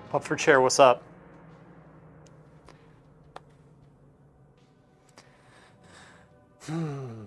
Pup for chair, what's up? Hmm.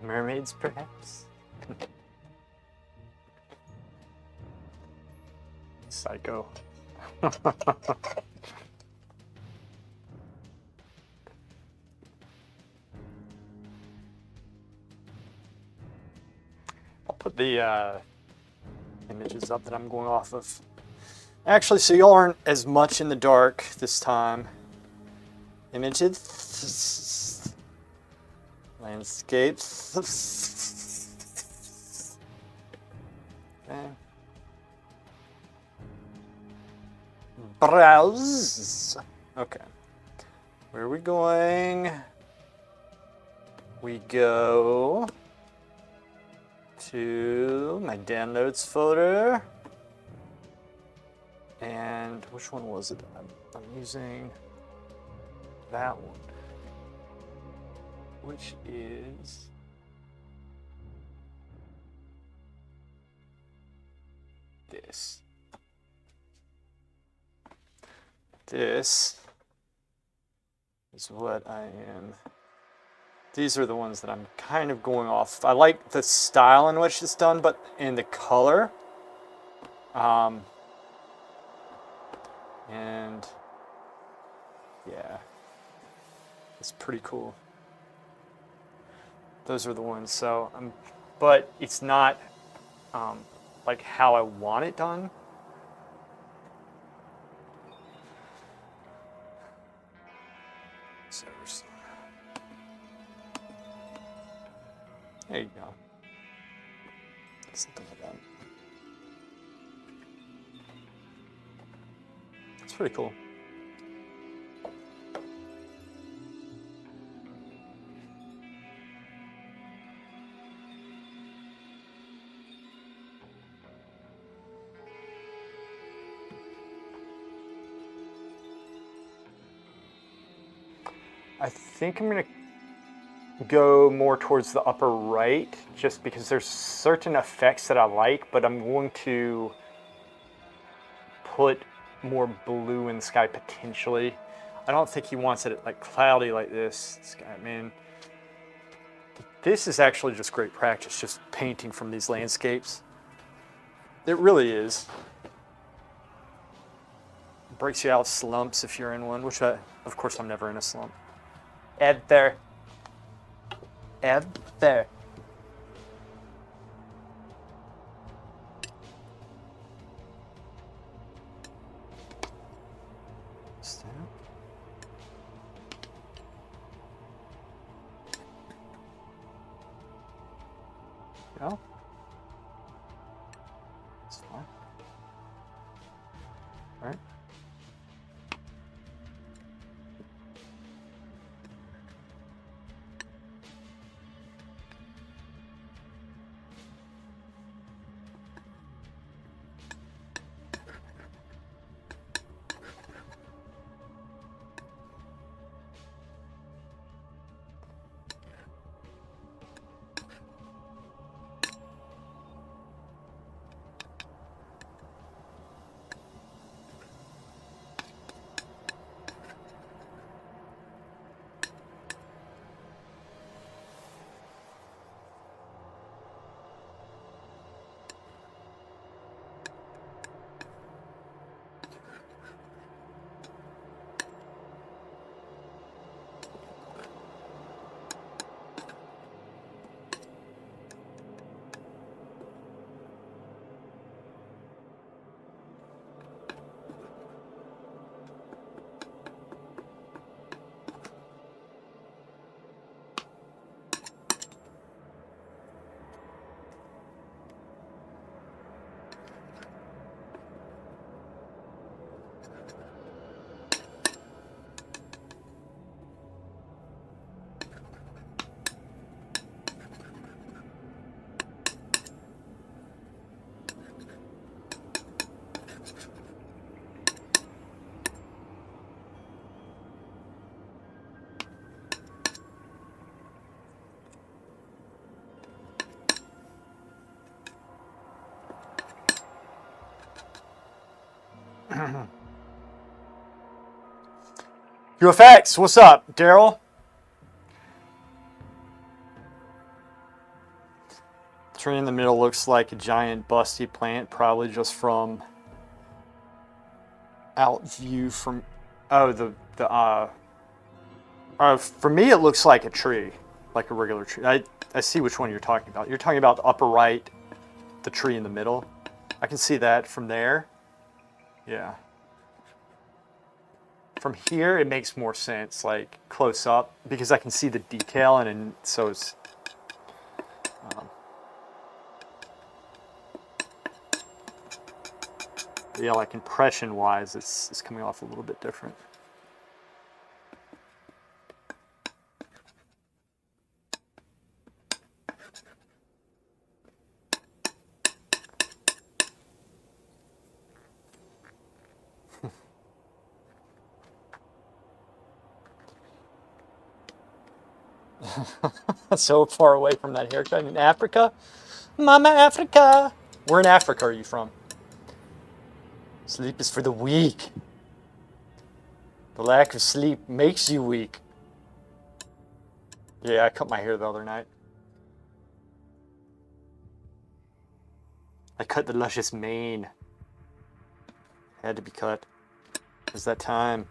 Mermaids, perhaps? Psycho. I'll put the images up that I'm going off of. Actually, so y'all aren't as much in the dark this time. Images. Landscapes. Okay. Browse. Okay. Where are we going? We go to my downloads folder. And which one was it? I'm using that one, which is this. This is what I am. These are the ones that I'm kind of going off. I like the style in which it's done, but in the color. And yeah, it's pretty cool. Those are the ones. So, but it's not like how I want it done. There you go. Something like that. It's pretty cool. I think I'm gonna go more towards the upper right, just because there's certain effects that I like, but I'm going to put more blue in the sky potentially. I don't think he wants it like cloudy like this guy, man. This is actually just great practice, just painting from these landscapes. It really is. It breaks you out of slumps if you're in one, which of course I'm never in a slump. Ever. Ever. Go. That's fine. All right. UFX, what's up, Daryl? Tree in the middle looks like a giant busty plant, probably just from out view from. Oh, for me it looks like a tree, like a regular tree. I see which one you're talking about. You're talking about the upper right, the tree in the middle. I can see that from there. Yeah. From here, it makes more sense, like close up, because I can see the detail, and so it's. Yeah, like impression-wise, it's coming off a little bit different. So far away from that haircut in Africa. Mama Africa. Where in Africa are you from? Sleep is for the weak. The lack of sleep makes you weak. Yeah, I cut my hair the other night. I cut the luscious mane. Had to be cut. It was that time.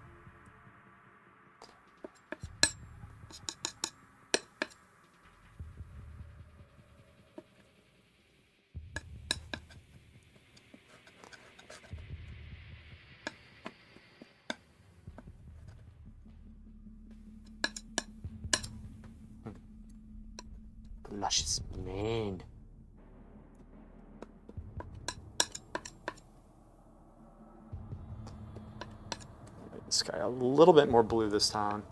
The luscious mane. Make this guy a little bit more blue this time.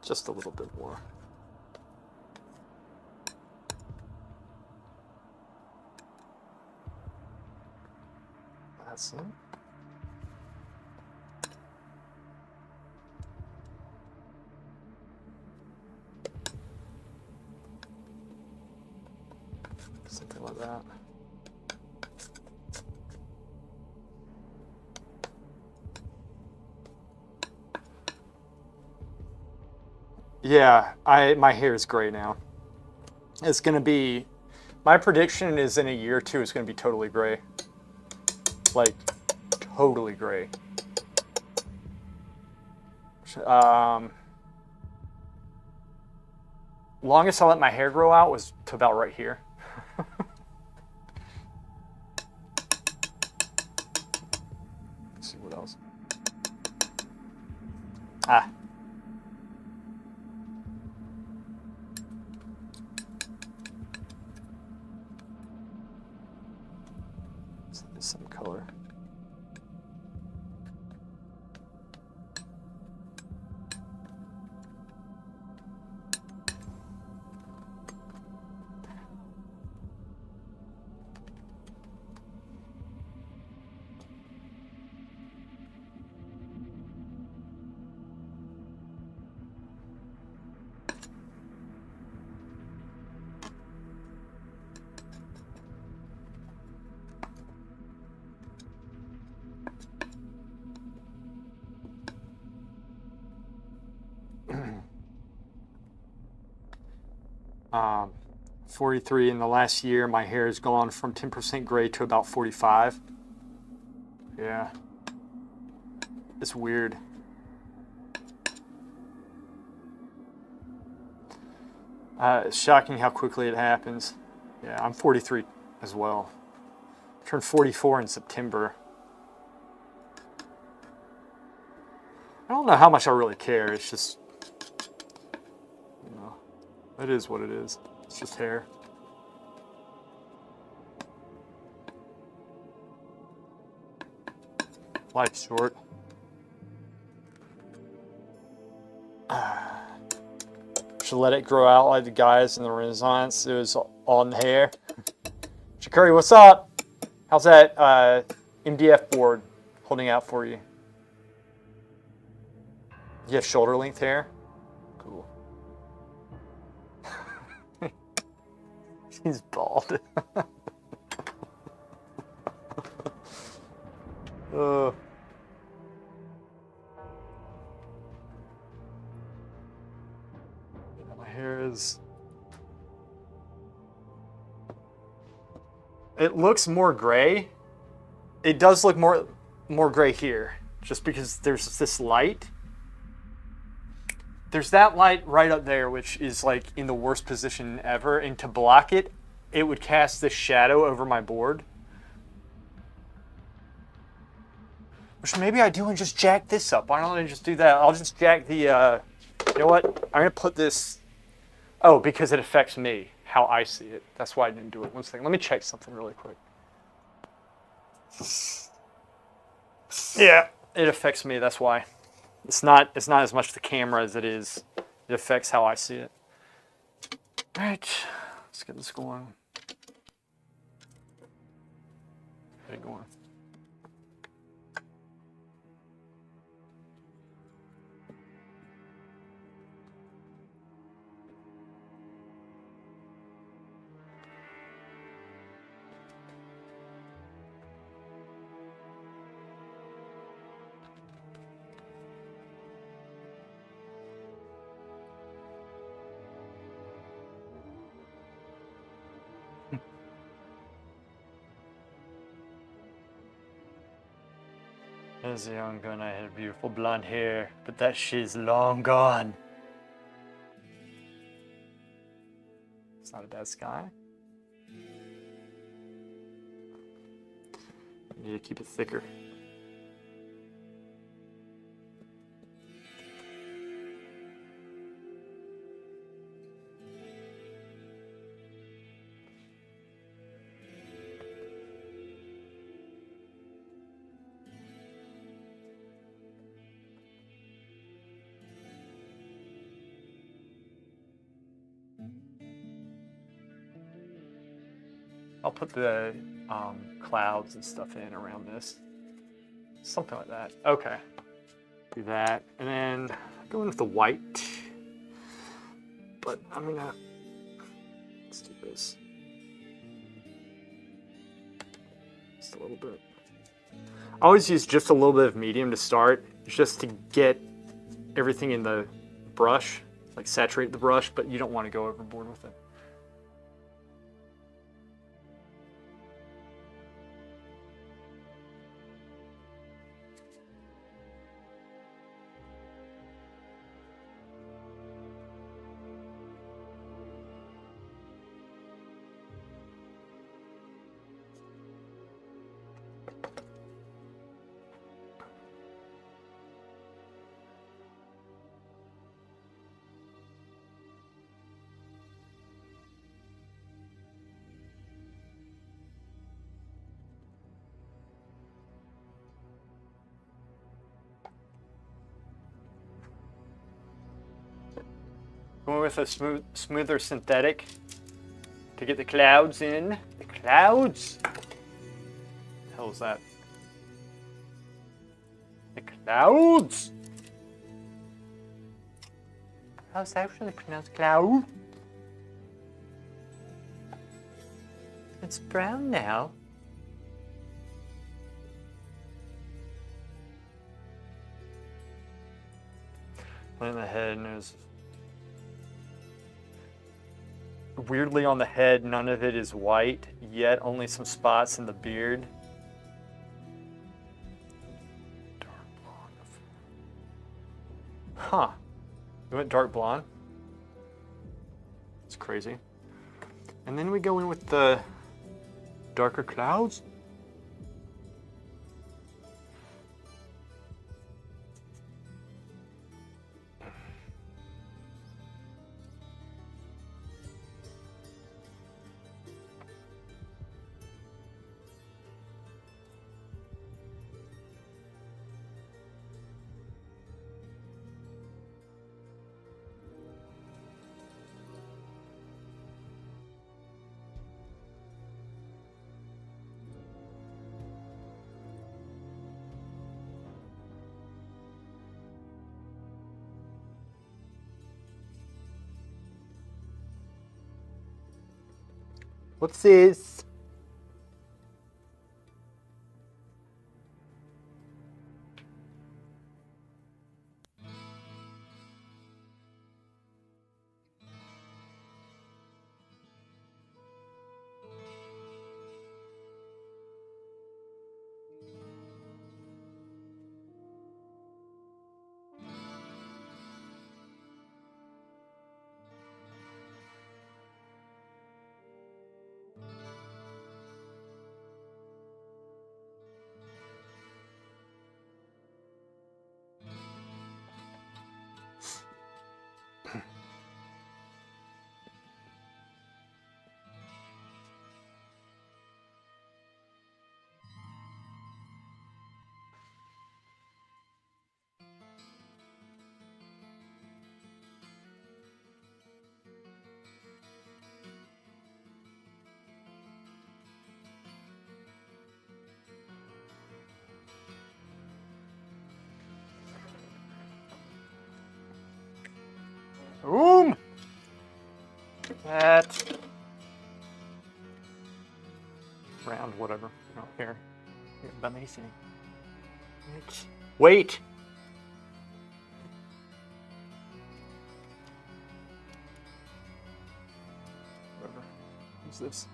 Just a little bit more. That's it. Something like that. Yeah, my hair is gray now. It's gonna be, my prediction is in a year or two it's gonna be totally gray. Like, totally gray. Longest I let my hair grow out was to about right here. Let's see what else. Ah. Some color. Um, 43 in the last year. My hair has gone from 10% gray to about 45. Yeah. It's weird. It's shocking how quickly it happens. Yeah, I'm 43 as well. I turned 44 in September. I don't know how much I really care. It's just, you know, it is what it is. It's just hair. Life's short. Should let it grow out like the guys in the Renaissance. It was on the hair. Shakuri, what's up? How's that MDF board holding out for you? You have shoulder length hair? Cool. He's bald. Uh, my hair is... It looks more gray. It does look more gray here, just because there's this light. There's that light right up there, which is like in the worst position ever, and to block it, it would cast this shadow over my board. Which maybe I do and just jack this up. Why don't I just do that? I'll just jack the, you know what? I'm gonna put this, oh, because it affects me, how I see it. That's why I didn't do it. One second, let me check something really quick. Yeah, it affects me, that's why. It's not as much the camera as it is. It affects how I see it. All right, let's get this going. Get it going. As a young gun, I had beautiful blonde hair, but that shit's long gone. It's not a bad sky. I need to keep it thicker. I'll put the clouds and stuff in around this. Something like that. Okay. Do that. And then go in with the white. But I'm gonna, let's do this. Just a little bit. I always use just a little bit of medium to start, just to get everything in the brush, like saturate the brush, but you don't want to go overboard with it. Going with a smoother synthetic to get the clouds in. The clouds? What the hell is that? The clouds? How's that actually pronounced cloud? It's brown now. On the head, and there's weirdly on the head, none of it is white, yet only some spots in the beard. Dark blonde. Huh. We went dark blonde. It's crazy. And then we go in with the darker clouds. What's this? That. Round, whatever. I don't care. Amazing. Wait! Whatever. Who's this?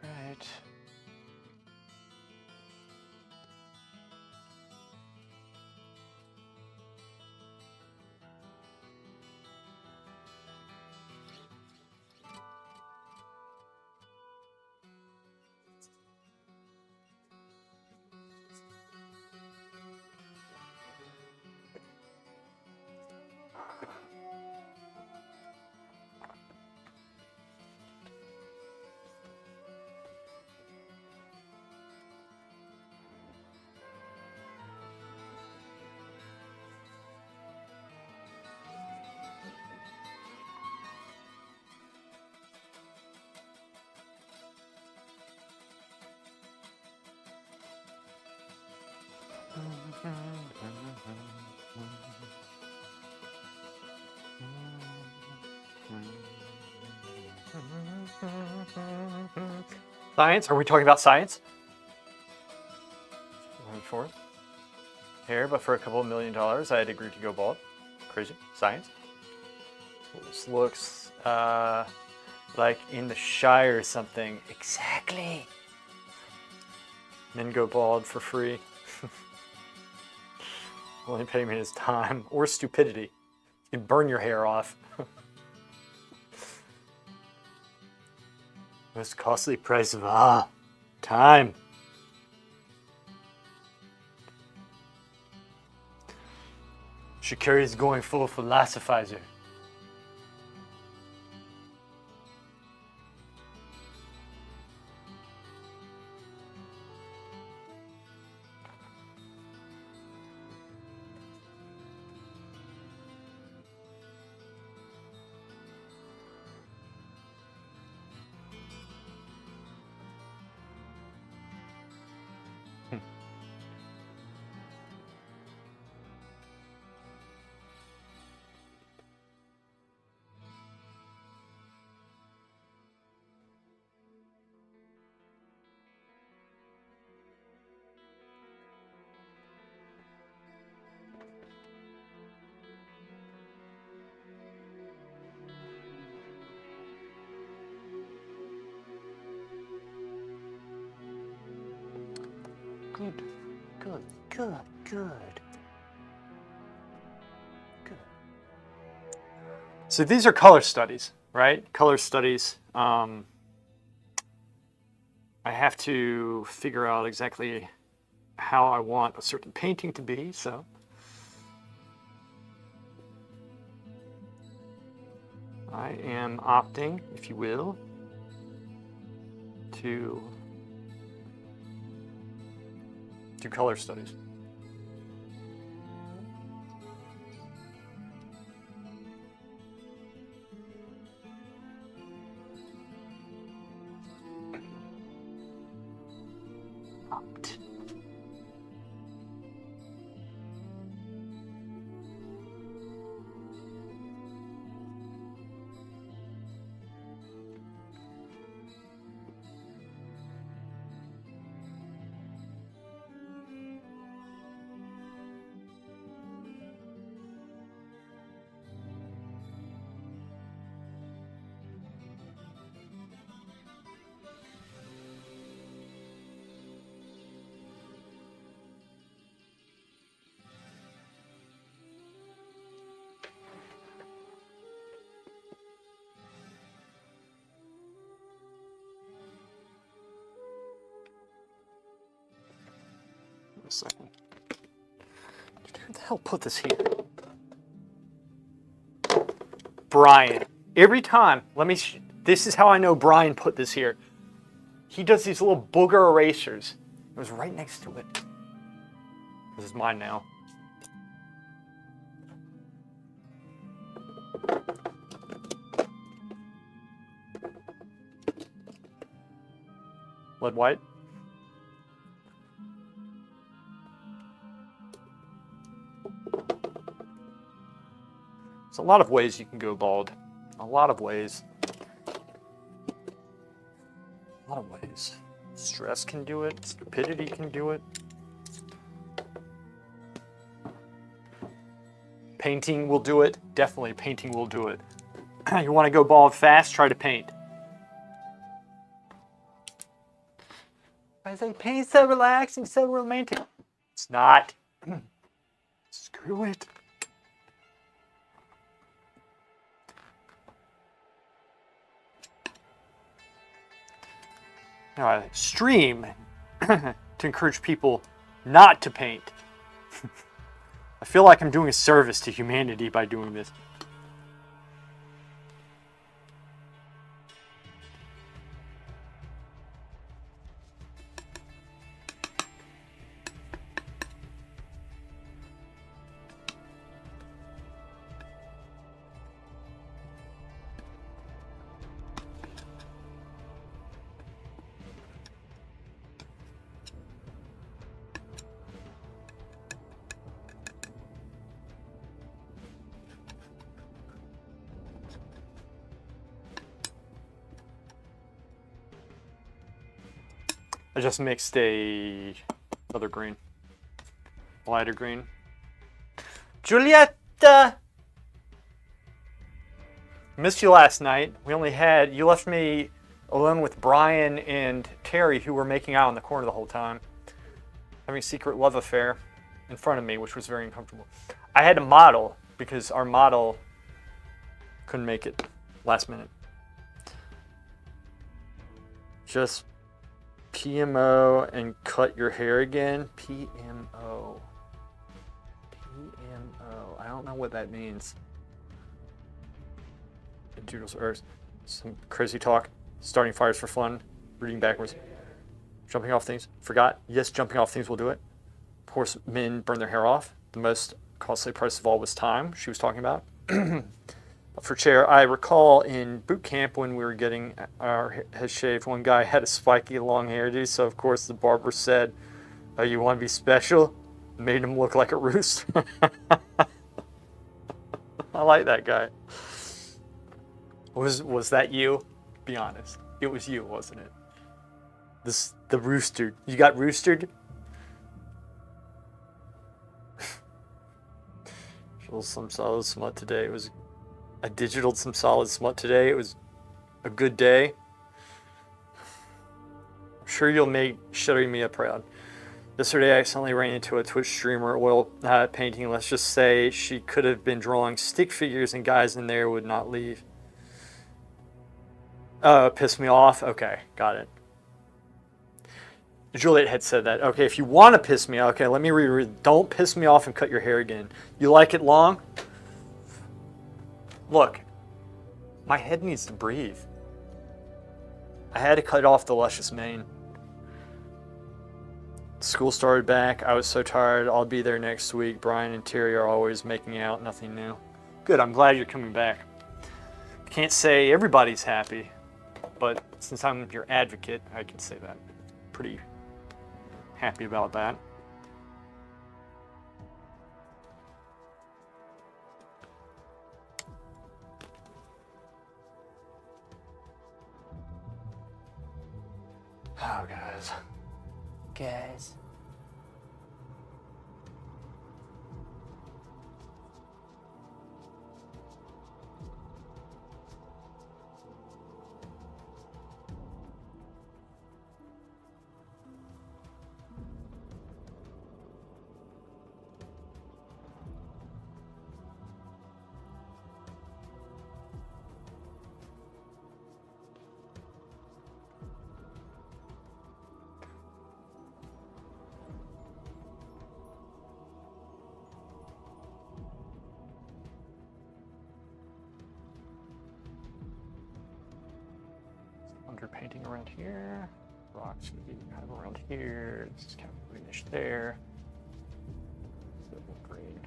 Right. Science? Are we talking about science? For hair, but for a couple of $1 million, I had agreed to go bald. Crazy. Science. This looks like in the Shire or something. Exactly. Men go bald for free. Only payment is time or stupidity. You can burn your hair off. Most costly price of time. Shikari is going full philosophizer. Good, good, good, good. Good. So these are color studies, right? Color studies. I have to figure out exactly how I want a certain painting to be, so. I am opting, if you will, to do color studies. Opt. Who the hell put this here? Brian. Every time, this is how I know Brian put this here. He does these little booger erasers. It was right next to it. This is mine now. Lead white. There's a lot of ways you can go bald. A lot of ways. A lot of ways. Stress can do it. Stupidity can do it. Painting will do it. Definitely painting will do it. You want to go bald fast? Try to paint. I say paint's so relaxing, so romantic. It's not. Screw it. Now I stream to encourage people not to paint. I feel like I'm doing a service to humanity by doing this. I just mixed another green, lighter green. Julietta! Missed you last night. You left me alone with Brian and Terry, who were making out in the corner the whole time, having a secret love affair in front of me, which was very uncomfortable. I had to model because our model couldn't make it last minute. Just PMO and cut your hair again. PMO. PMO. I don't know what that means. Doodles Earth. Some crazy talk. Starting fires for fun. Reading backwards. Jumping off things. Forgot. Yes, jumping off things will do it. Of course, men burn their hair off. The most costly price of all was time, she was talking about. For chair, I recall in boot camp when we were getting our head shaved, one guy had a spiky long hairdo, so of course the barber said, "Oh, you want to be special?" Made him look like a rooster. I like that guy. Was that you? Be honest. It was you, wasn't it? The rooster. You got roostered? Some solid smut today. I digitaled some solid smut today. It was a good day. I'm sure you'll make Shuttery Mia proud. Yesterday I accidentally ran into a Twitch streamer oil painting. Let's just say she could have been drawing stick figures and guys in there would not leave. Pissed me off? Okay, got it. Juliet had said that. Okay, if you want to piss me off, okay, let me reread. Don't piss me off and cut your hair again. You like it long? Look, my head needs to breathe. I had to cut off the luscious mane. School started back. I was so tired. I'll be there next week. Brian and Terry are always making out. Nothing new. Good, I'm glad you're coming back. Can't say everybody's happy, but since I'm your advocate, I can say that. Pretty happy about that. Oh, guys. Guys. painting around here. Rocks would be kind of around here. This is kind of greenish there. A bit more green.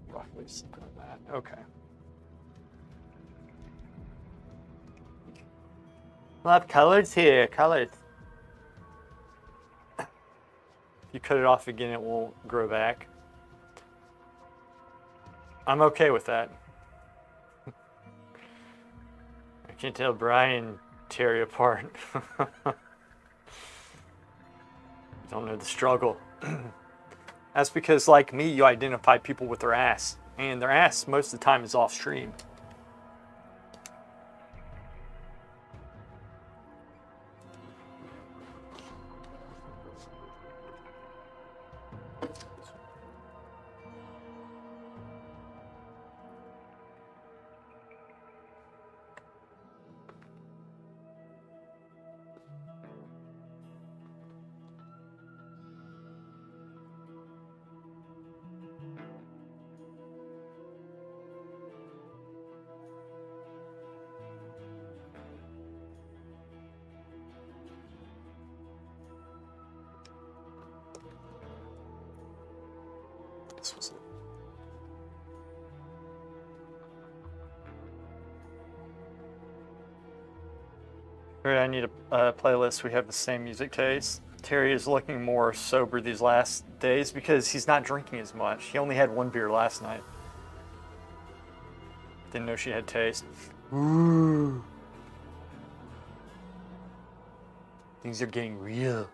Roughly something like that. Okay. We'll have colors here. Colors. If you cut it off again, it will grow back. I'm okay with that. I can't tell Brian and Terry apart. Don't know the struggle. That's because, like me, you identify people with their ass. And their ass, most of the time, is off stream. This was it. Alright, I need a playlist. We have the same music taste. Terry is looking more sober these last days because he's not drinking as much. He only had one beer last night. Didn't know she had taste. Ooh. Things are getting real.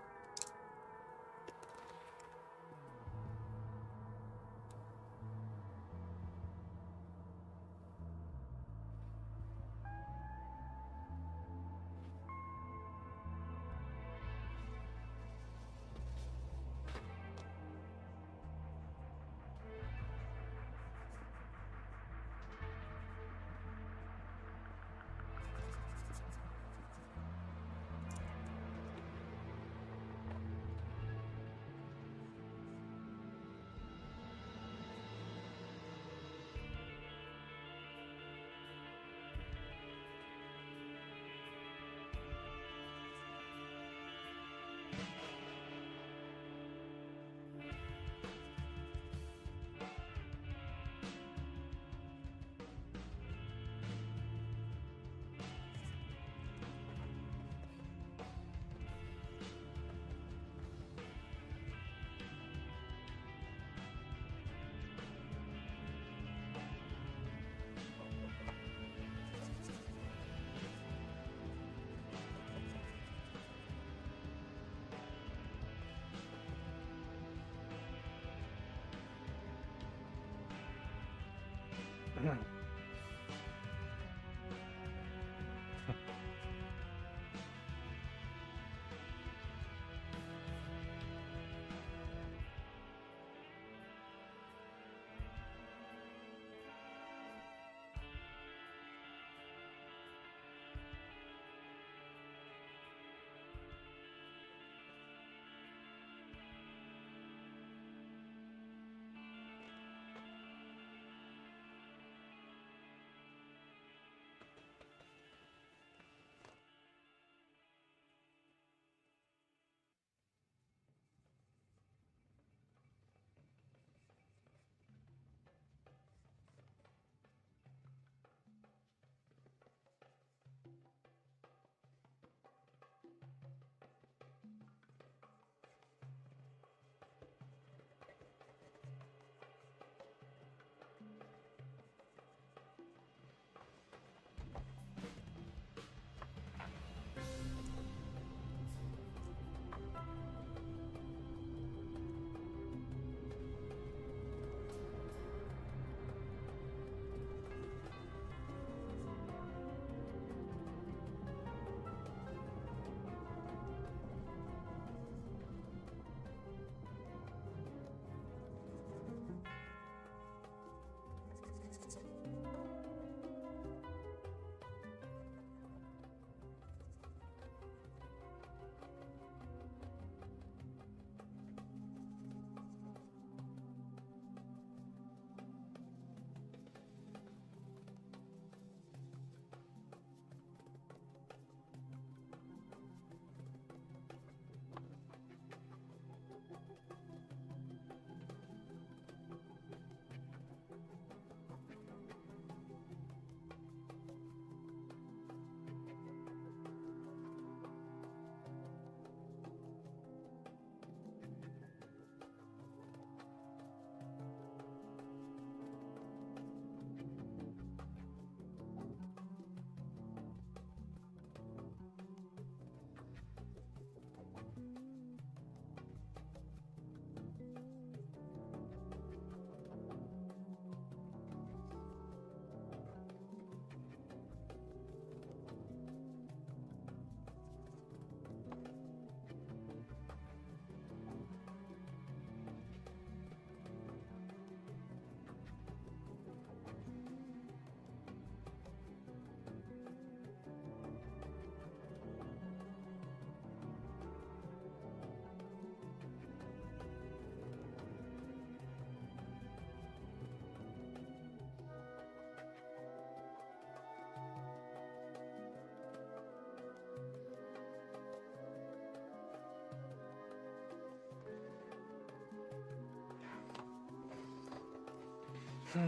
You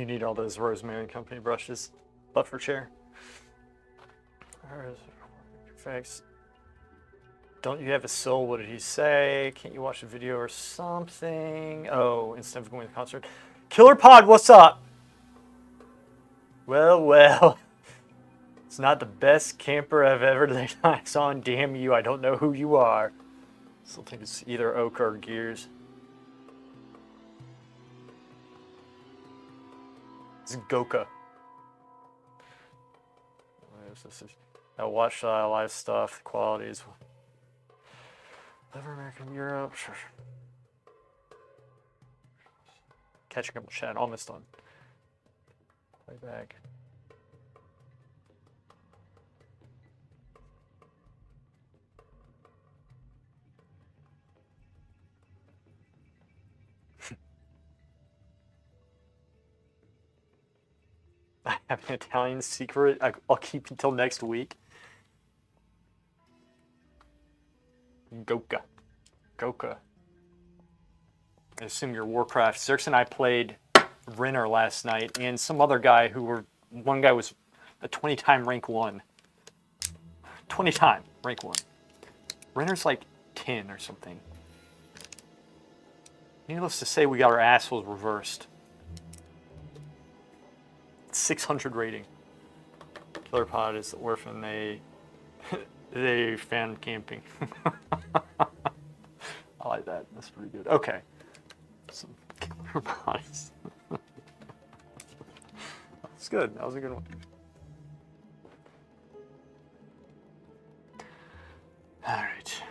need all those Rosemary and Company brushes. Buffer chair. Thanks. Don't you have a soul? What did he say? Can't you watch a video or something? Oh, instead of going to the concert. Killer Pod, what's up? Well, well. It's not the best camper I've ever laid eyes on. Damn you, I don't know who you are. Still think it's either Oak or Gears. It's Goka. I watched live stuff. The quality is. Live American Europe. Sure. Catching up with chat. Almost done. Play back. I have an Italian secret I'll keep until next week. Goka. Goka. I assume you're Warcraft. Zerx and I played Renner last night, and some other guy one guy was a 20-time rank 1. 20-time rank 1. Renner's like 10 or something. Needless to say, we got our assholes reversed. 600 rating. Killer Pod is the orphan they fan camping. I like that. That's pretty good. Okay. Some Killer Pods. That's good. That was a good one. All right.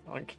Okay.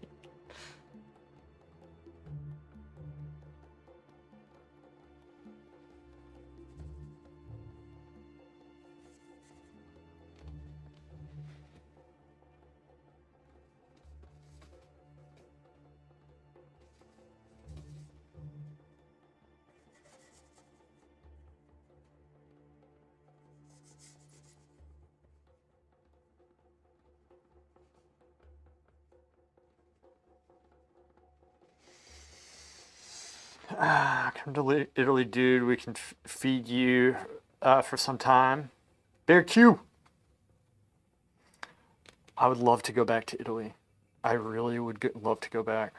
Come to Italy, dude. We can feed you for some time. Bear Q. I would love to go back to Italy. I really would love to go back.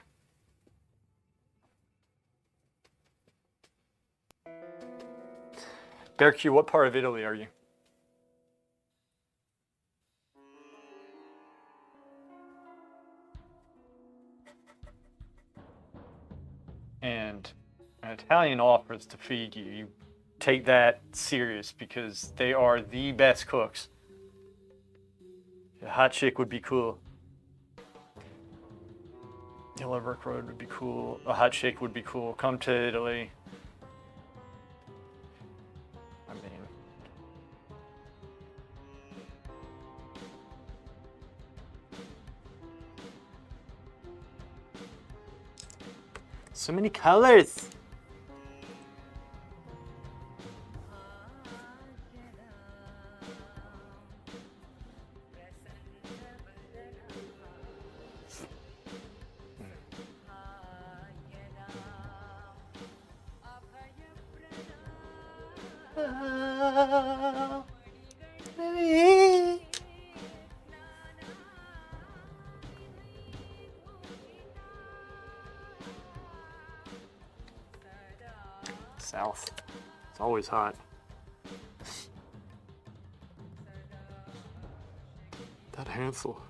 Bear Q, what part of Italy are you? And an Italian offers to feed you. You take that serious because they are the best cooks. A hot chick would be cool. Yellow Brick Road would be cool. A hot chick would be cool. Come to Italy. I mean, so many colors. South. It's always hot. That Hansel.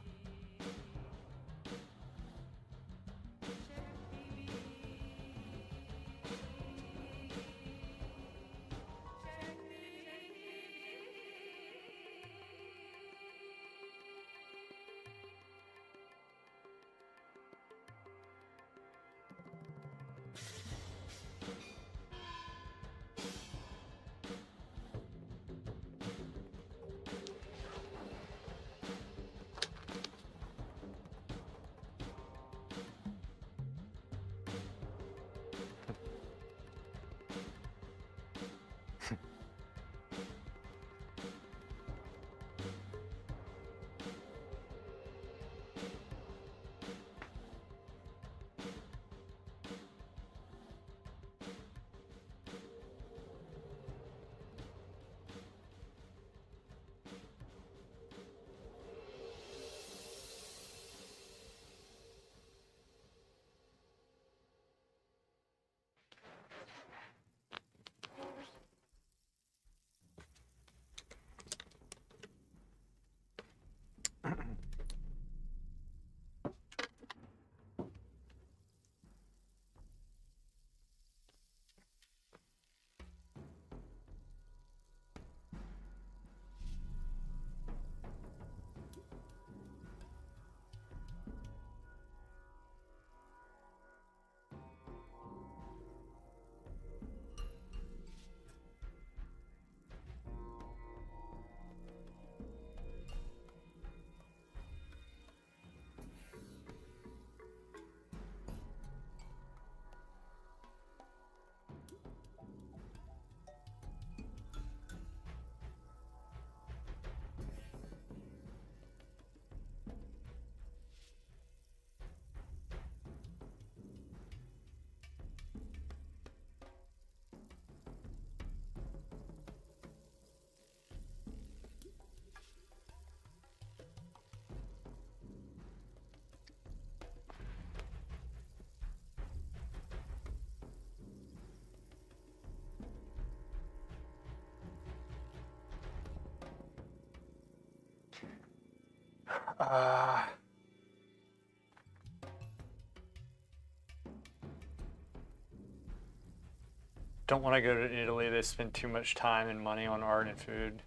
Don't want to go to Italy. They spend too much time and money on art and food.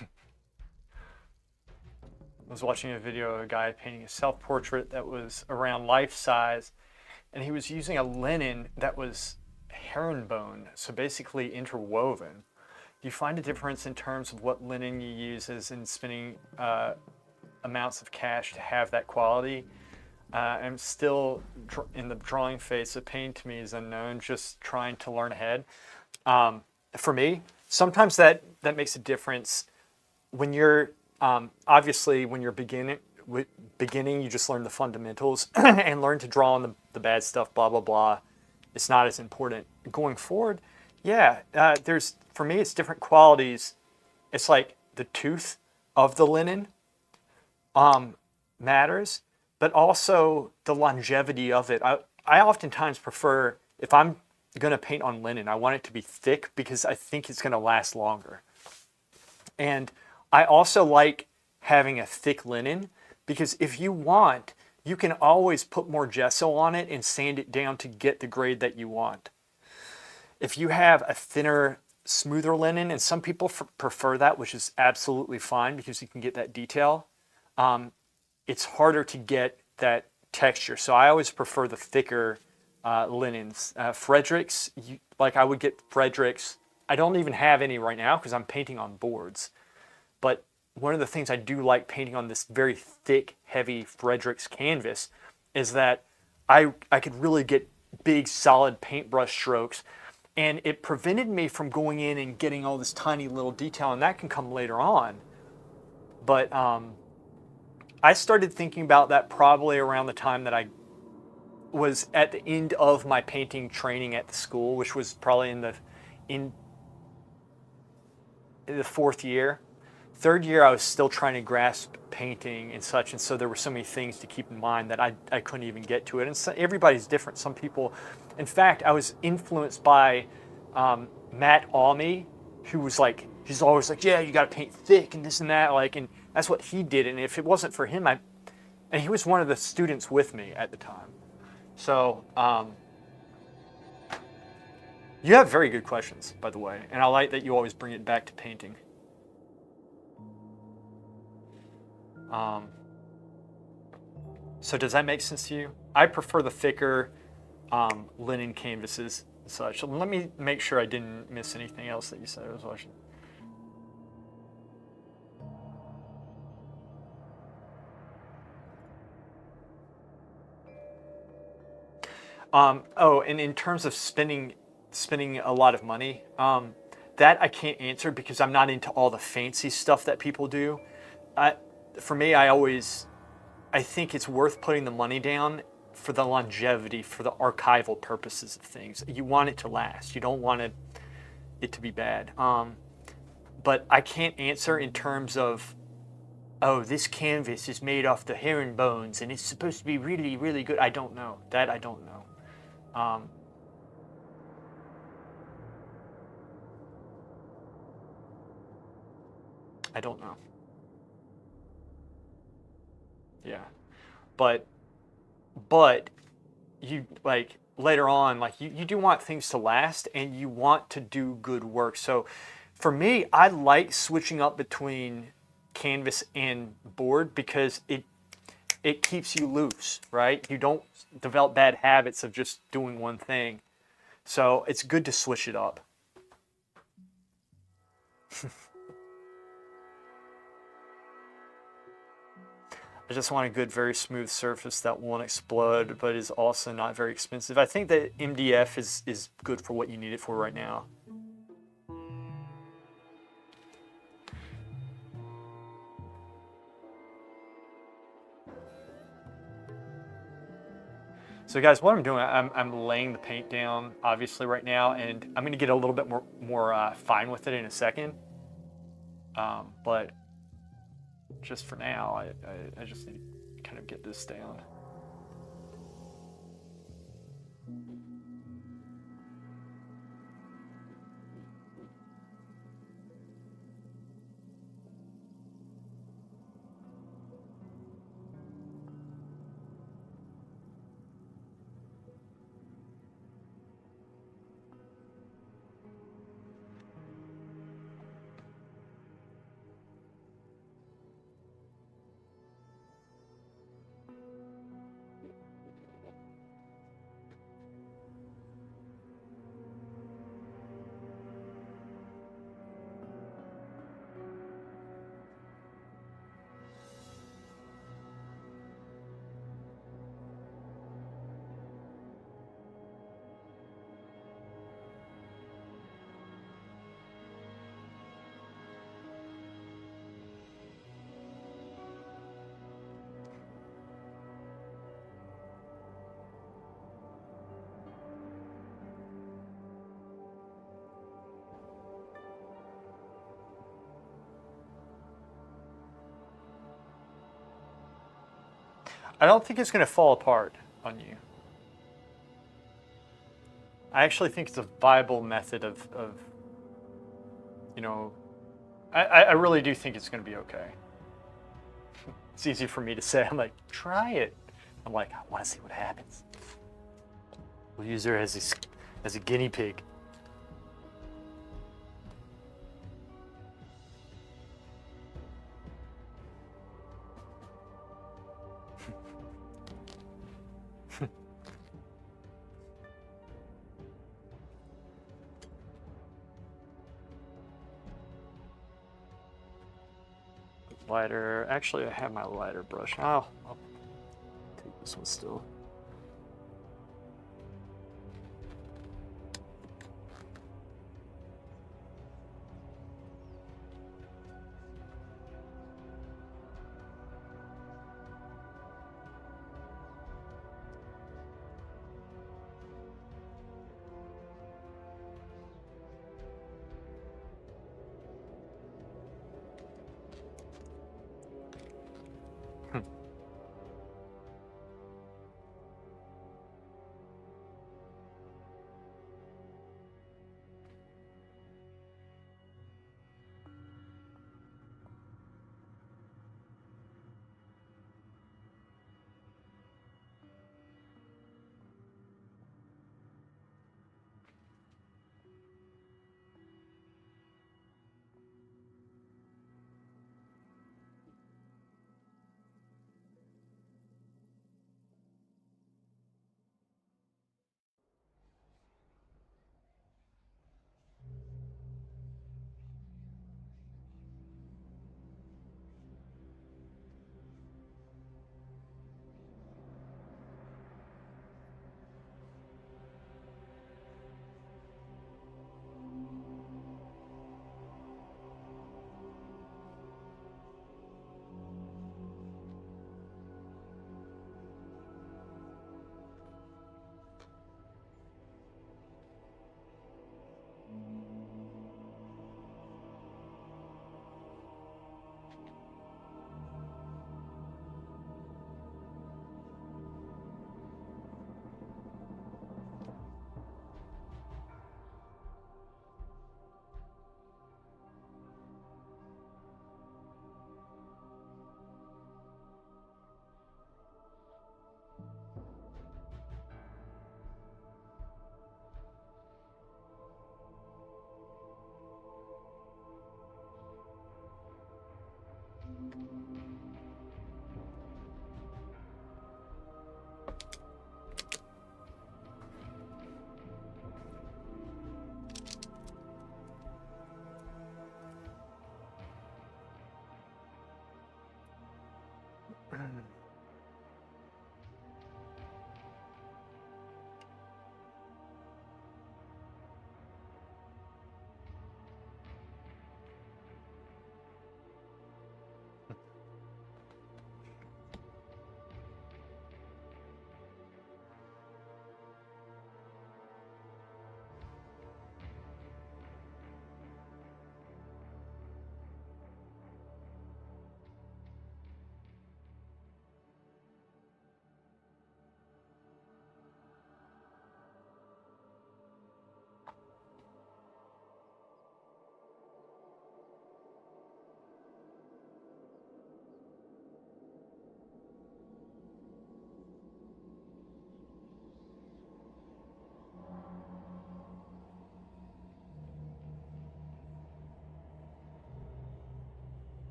I was watching a video of a guy painting a self-portrait that was around life size, and he was using a linen that was herringbone, so basically interwoven. Do you find a difference in terms of what linen you use as in spending amounts of cash to have that quality? I'm still in the drawing phase, so painting to me is unknown, just trying to learn ahead. For me, sometimes that makes a difference when you're, obviously when you're beginning, you just learn the fundamentals and learn to draw on the bad stuff, blah, blah, blah. It's not as important. Going forward, yeah, for me, it's different qualities. It's like the tooth of the linen matters, but also the longevity of it. I oftentimes prefer, if I'm going to paint on linen, I want it to be thick because I think it's going to last longer. And I also like having a thick linen because if you want, you can always put more gesso on it and sand it down to get the grade that you want. If you have a thinner, smoother linen, and some people prefer that, which is absolutely fine because you can get that detail, it's harder to get that texture. So I always prefer the thicker linens. Fredericks, I would get Fredericks. I don't even have any right now because I'm painting on boards. But one of the things I do like painting on this very thick, heavy Fredericks canvas is that I could really get big, solid paintbrush strokes. And it prevented me from going in and getting all this tiny little detail, and that can come later on. But I started thinking about that probably around the time that I was at the end of my painting training at the school, which was probably the fourth year. Third year, I was still trying to grasp painting and such, and so there were so many things to keep in mind that I couldn't even get to it. And so, everybody's different. Some people, in fact, I was influenced by Matt Almy, who was like, he's always like, yeah, you got to paint thick and this and that, like, and that's what he did. And if it wasn't for him, and he was one of the students with me at the time. So you have very good questions, by the way, and I like that you always bring it back to painting. So does that make sense to you? I prefer the thicker linen canvases and such. So let me make sure I didn't miss anything else that you said I was watching. Oh, and in terms of spending a lot of money, that I can't answer because I'm not into all the fancy stuff that people do. For me, I think it's worth putting the money down for the longevity, for the archival purposes of things. You want it to last. You don't want it to be bad. But I can't answer in terms of, oh, this canvas is made off the herringbones and it's supposed to be really, really good. I don't know. That I don't know. I don't know. Yeah. But you like later on, like you do want things to last and you want to do good work. So for me, I like switching up between canvas and board because it keeps you loose, right? You don't develop bad habits of just doing one thing. So it's good to switch it up. I just want a good, very smooth surface that won't explode, but is also not very expensive. I think that MDF is good for what you need it for right now. So guys, what I'm doing, I'm laying the paint down, obviously, right now, and I'm gonna get a little bit more fine with it in a second. But just for now, I just need to kind of get this down. I don't think it's gonna fall apart on you. I actually think it's a viable method of you know, I really do think it's gonna be okay. It's easy for me to say. I'm like, try it. I'm like, I want to see what happens. We'll use her as a guinea pig. Lighter. Actually, I have my lighter brush. I'll take this one still.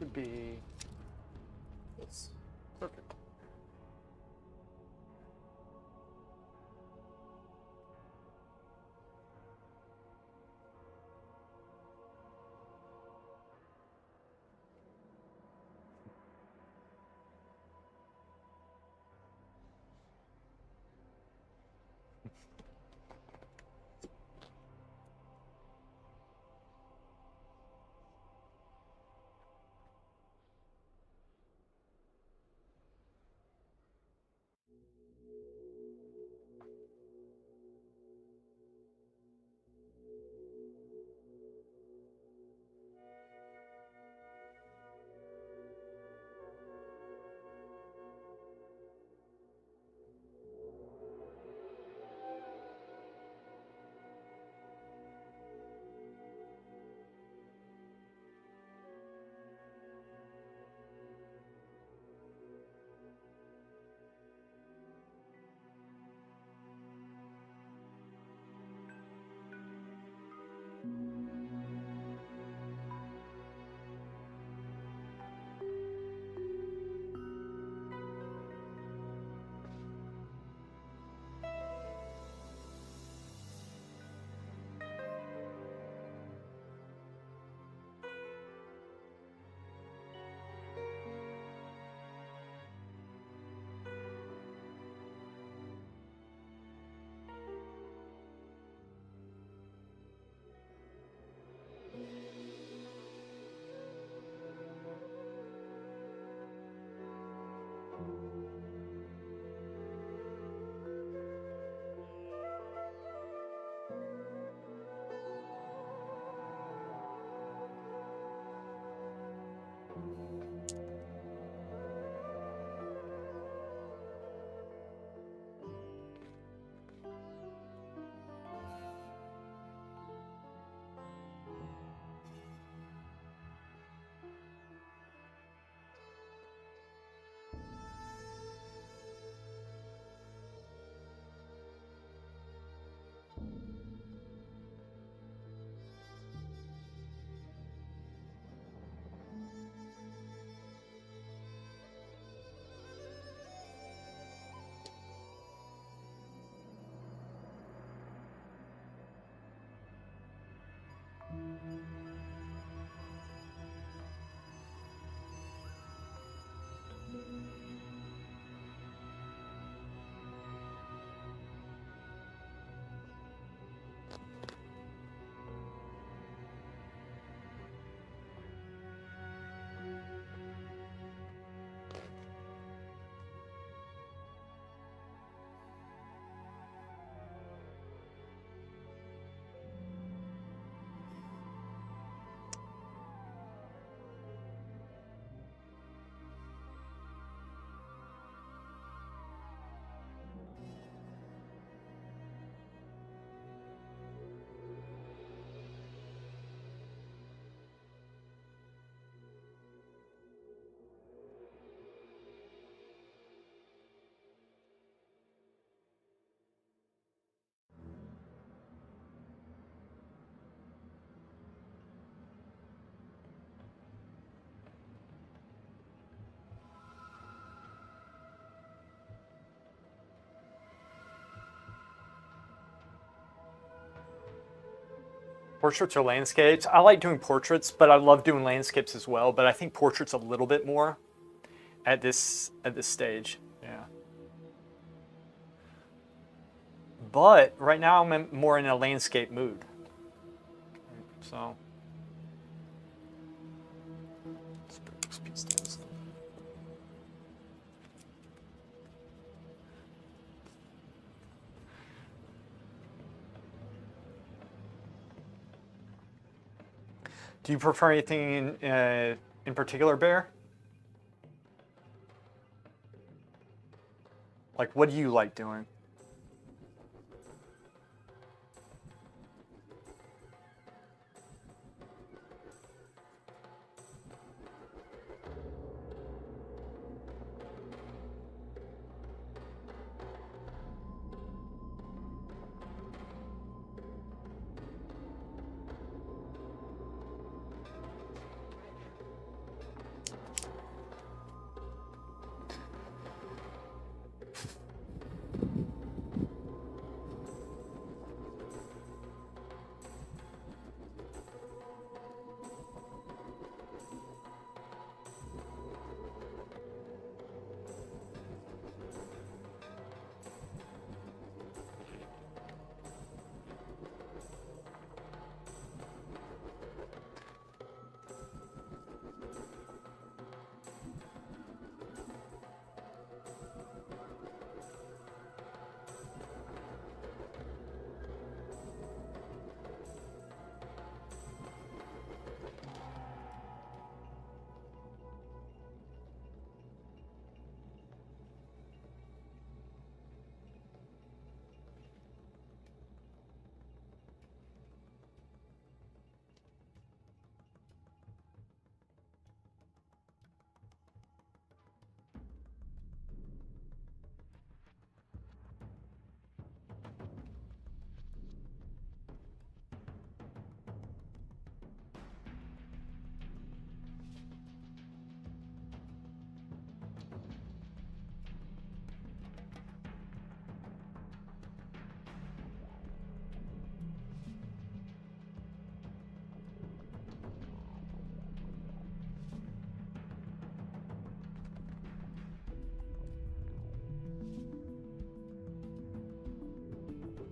would be this. Perfect. Portraits or landscapes? I like doing portraits, but I love doing landscapes as well. But I think portraits a little bit more at this stage. Yeah. But right now I'm more in a landscape mood. So let's bring this piece down. Do you prefer anything in particular, Bear? Like, what do you like doing?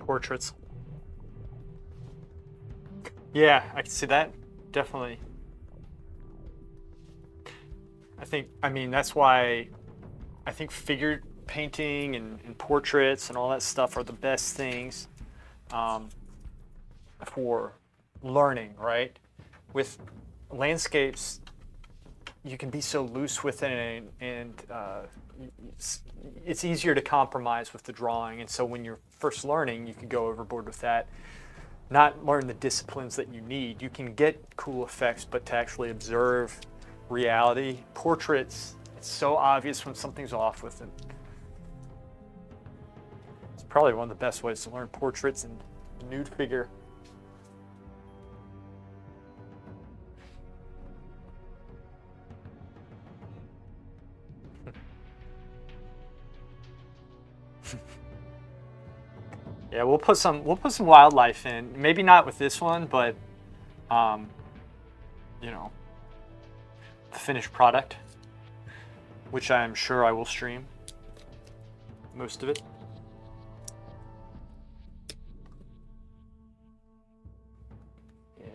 Portraits. Yeah, I can see that. Definitely. I mean, that's why I think figure painting and portraits and all that stuff are the best things for learning, right? With landscapes, you can be so loose with it, and it's easier to compromise with the drawing. And so when you're first learning, you can go overboard with that, not learn the disciplines that you need. You can get cool effects, but to actually observe reality, portraits, it's so obvious when something's off with it. It's probably one of the best ways to learn portraits and nude figure. Yeah, we'll put some wildlife in. Maybe not with this one, but you know, the finished product, which I'm sure I will stream most of it. Yeah.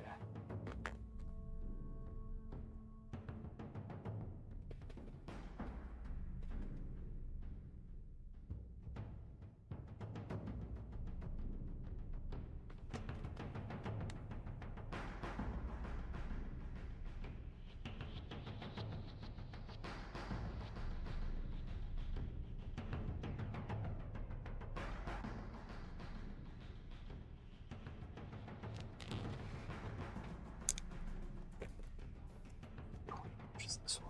Just this one.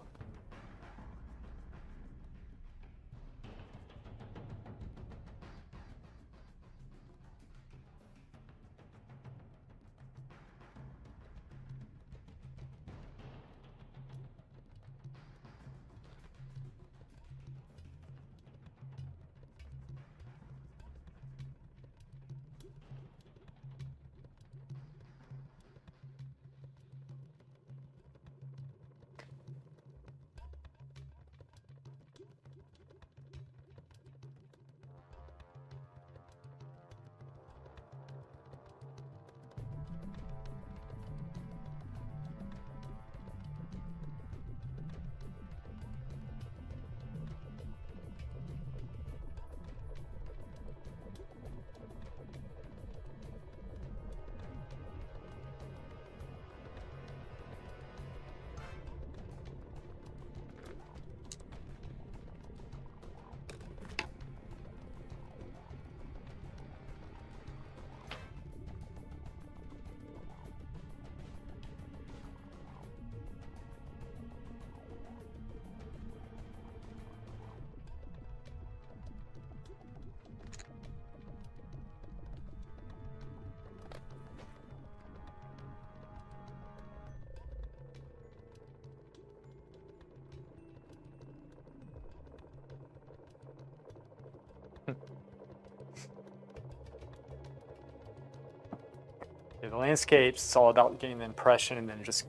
Yeah, the landscapes, it's all about getting the impression and then just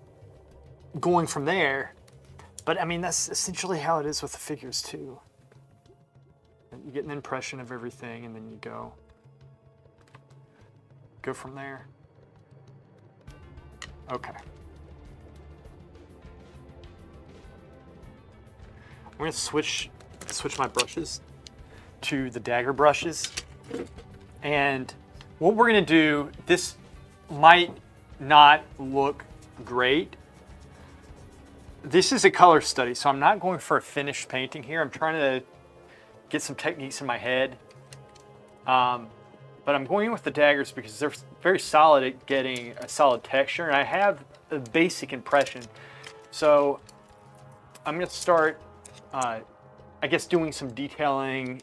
going from there. But I mean, that's essentially how it is with the figures too. You get an impression of everything and then you go from there. Okay. I'm gonna switch my brushes to the dagger brushes. And what we're gonna do, this might not look great. This is a color study, so I'm not going for a finished painting here. I'm trying to get some techniques in my head. But I'm going with the daggers because they're very solid at getting a solid texture, and I have a basic impression. So I'm gonna start, I guess, doing some detailing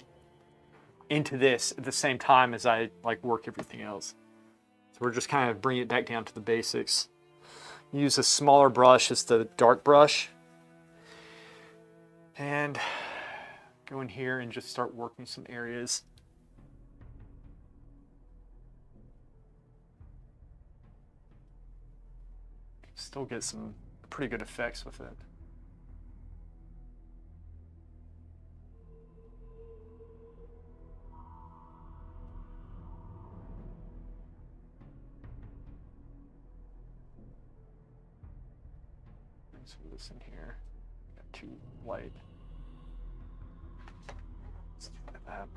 into this at the same time as I work everything else. So we're just kind of bringing it back down to the basics. Use a smaller brush as the dark brush. And go in here and just start working some areas. Still get some pretty good effects with it. some of this in here. Got too light. Let's try that.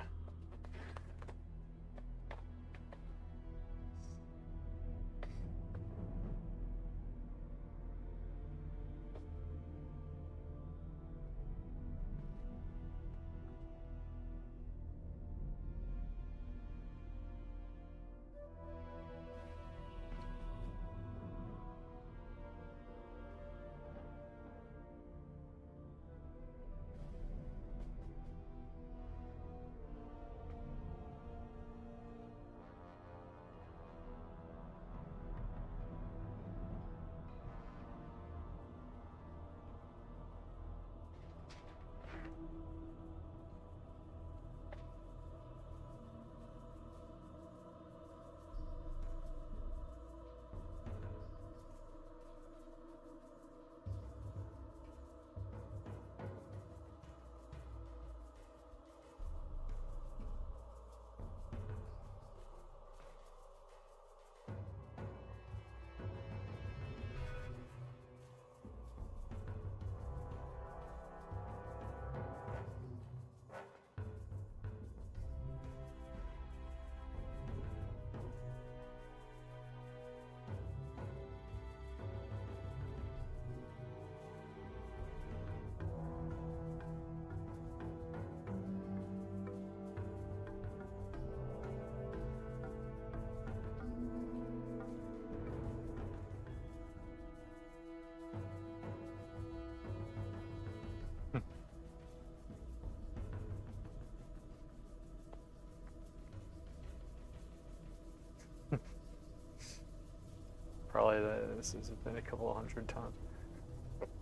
Probably this has been a couple of hundred times.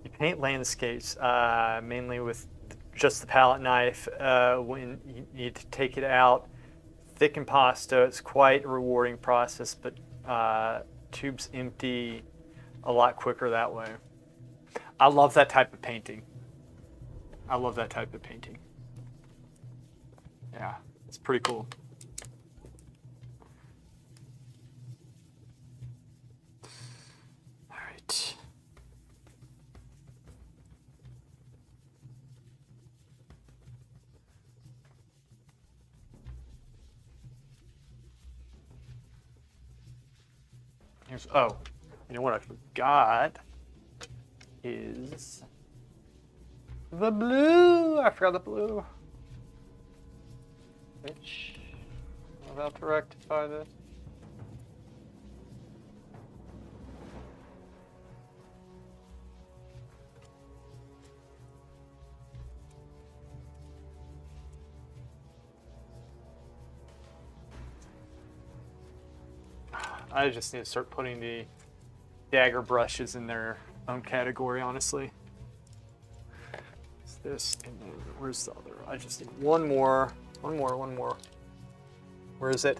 You paint landscapes mainly with just the palette knife. When you need to take it out, thick impasto, it's quite a rewarding process, but tubes empty a lot quicker that way. I love that type of painting. I love that type of painting. Yeah, it's pretty cool. All right. Here's, oh, you know what I forgot is the blue. I forgot the blue. Which I'm about to rectify this. I just need to start putting the dagger brushes in their own category, honestly. It's this, and then where's the other? I just need one more. Where is it?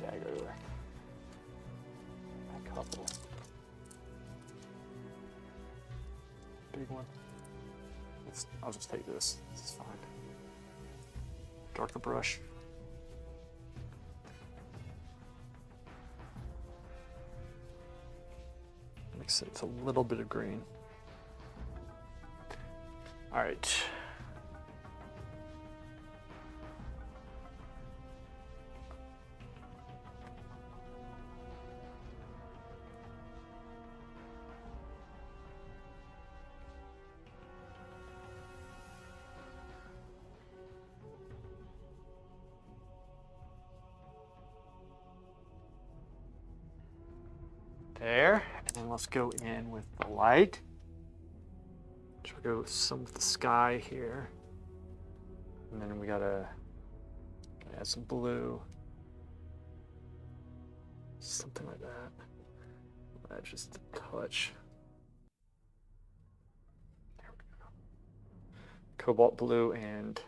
Dagger. A couple. Big one. I'll just take this. This is fine. Darker brush. Mix it with a little bit of green. All right. There, and then let's go in with the light. So we'll go with some of the sky here. And then we gotta add some blue. Something like that. Add just a touch. There we go. Cobalt blue and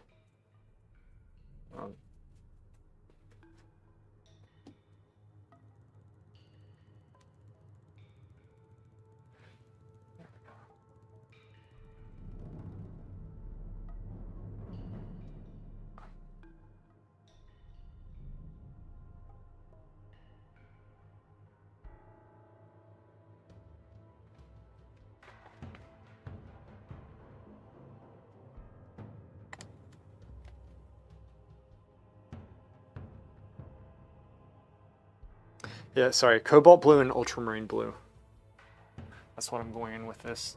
Yeah, sorry, cobalt blue and ultramarine blue. That's what I'm going in with this.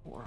Or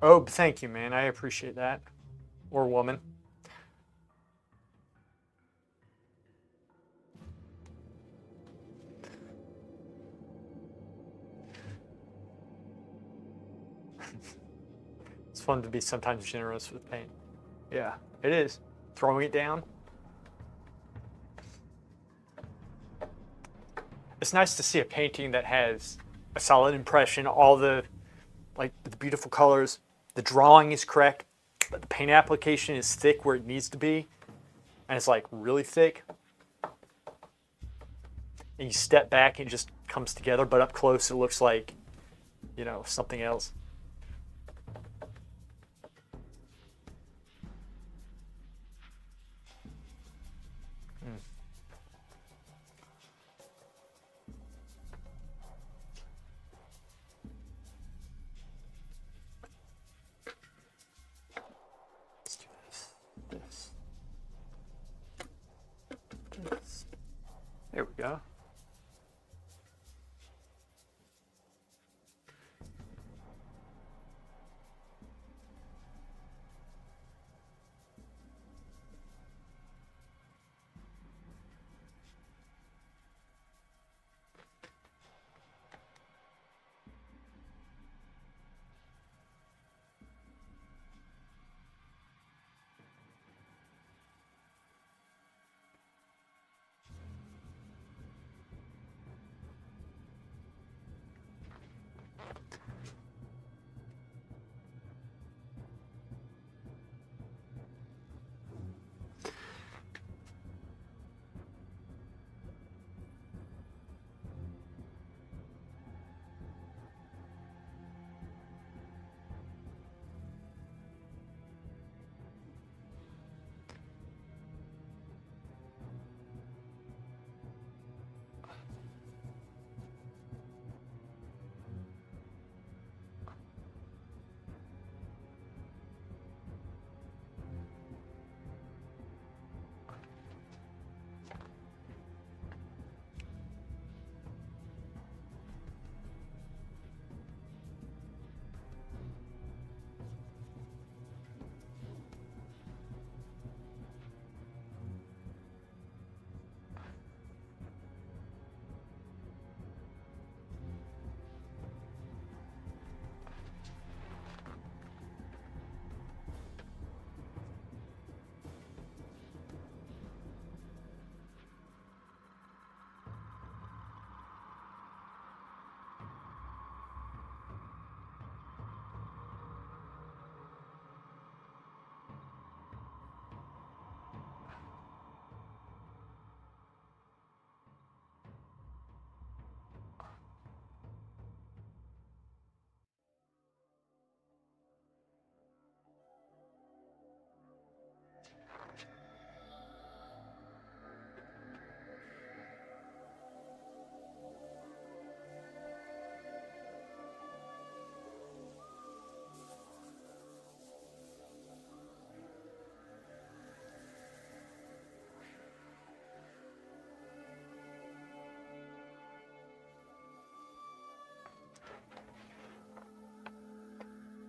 oh, thank you, man. I appreciate that. Or woman. It's fun to be sometimes generous with paint. Yeah, it is. Throwing it down. It's nice to see a painting that has a solid impression, all the beautiful colors, the drawing is correct, but the paint application is thick where it needs to be, and it's like really thick. And you step back and it just comes together, but up close it looks like, you know, something else. Let's do this. This. There we go.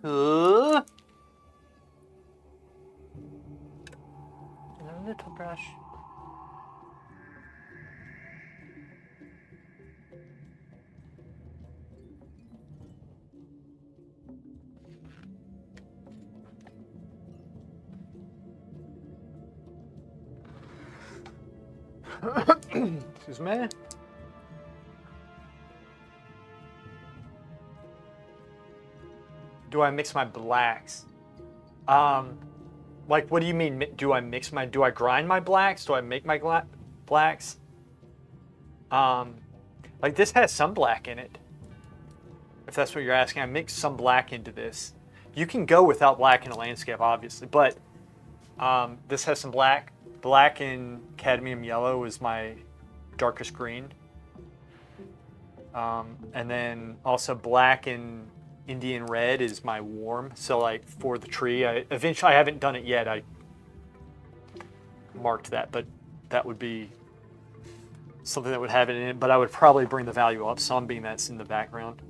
A little brush. Excuse me. Do I mix my blacks? Like, what do you mean? Do I mix my? Do I grind my blacks? Do I make my blacks? Like this has some black in it. If that's what you're asking, I mix some black into this. You can go without black in a landscape, obviously, but this has some black. Black and cadmium yellow is my darkest green. And then also black and Indian red is my warm. So like for the tree, eventually I haven't done it yet. I marked that, but that would be something that would have it in it. But I would probably bring the value up some, being that's in the background.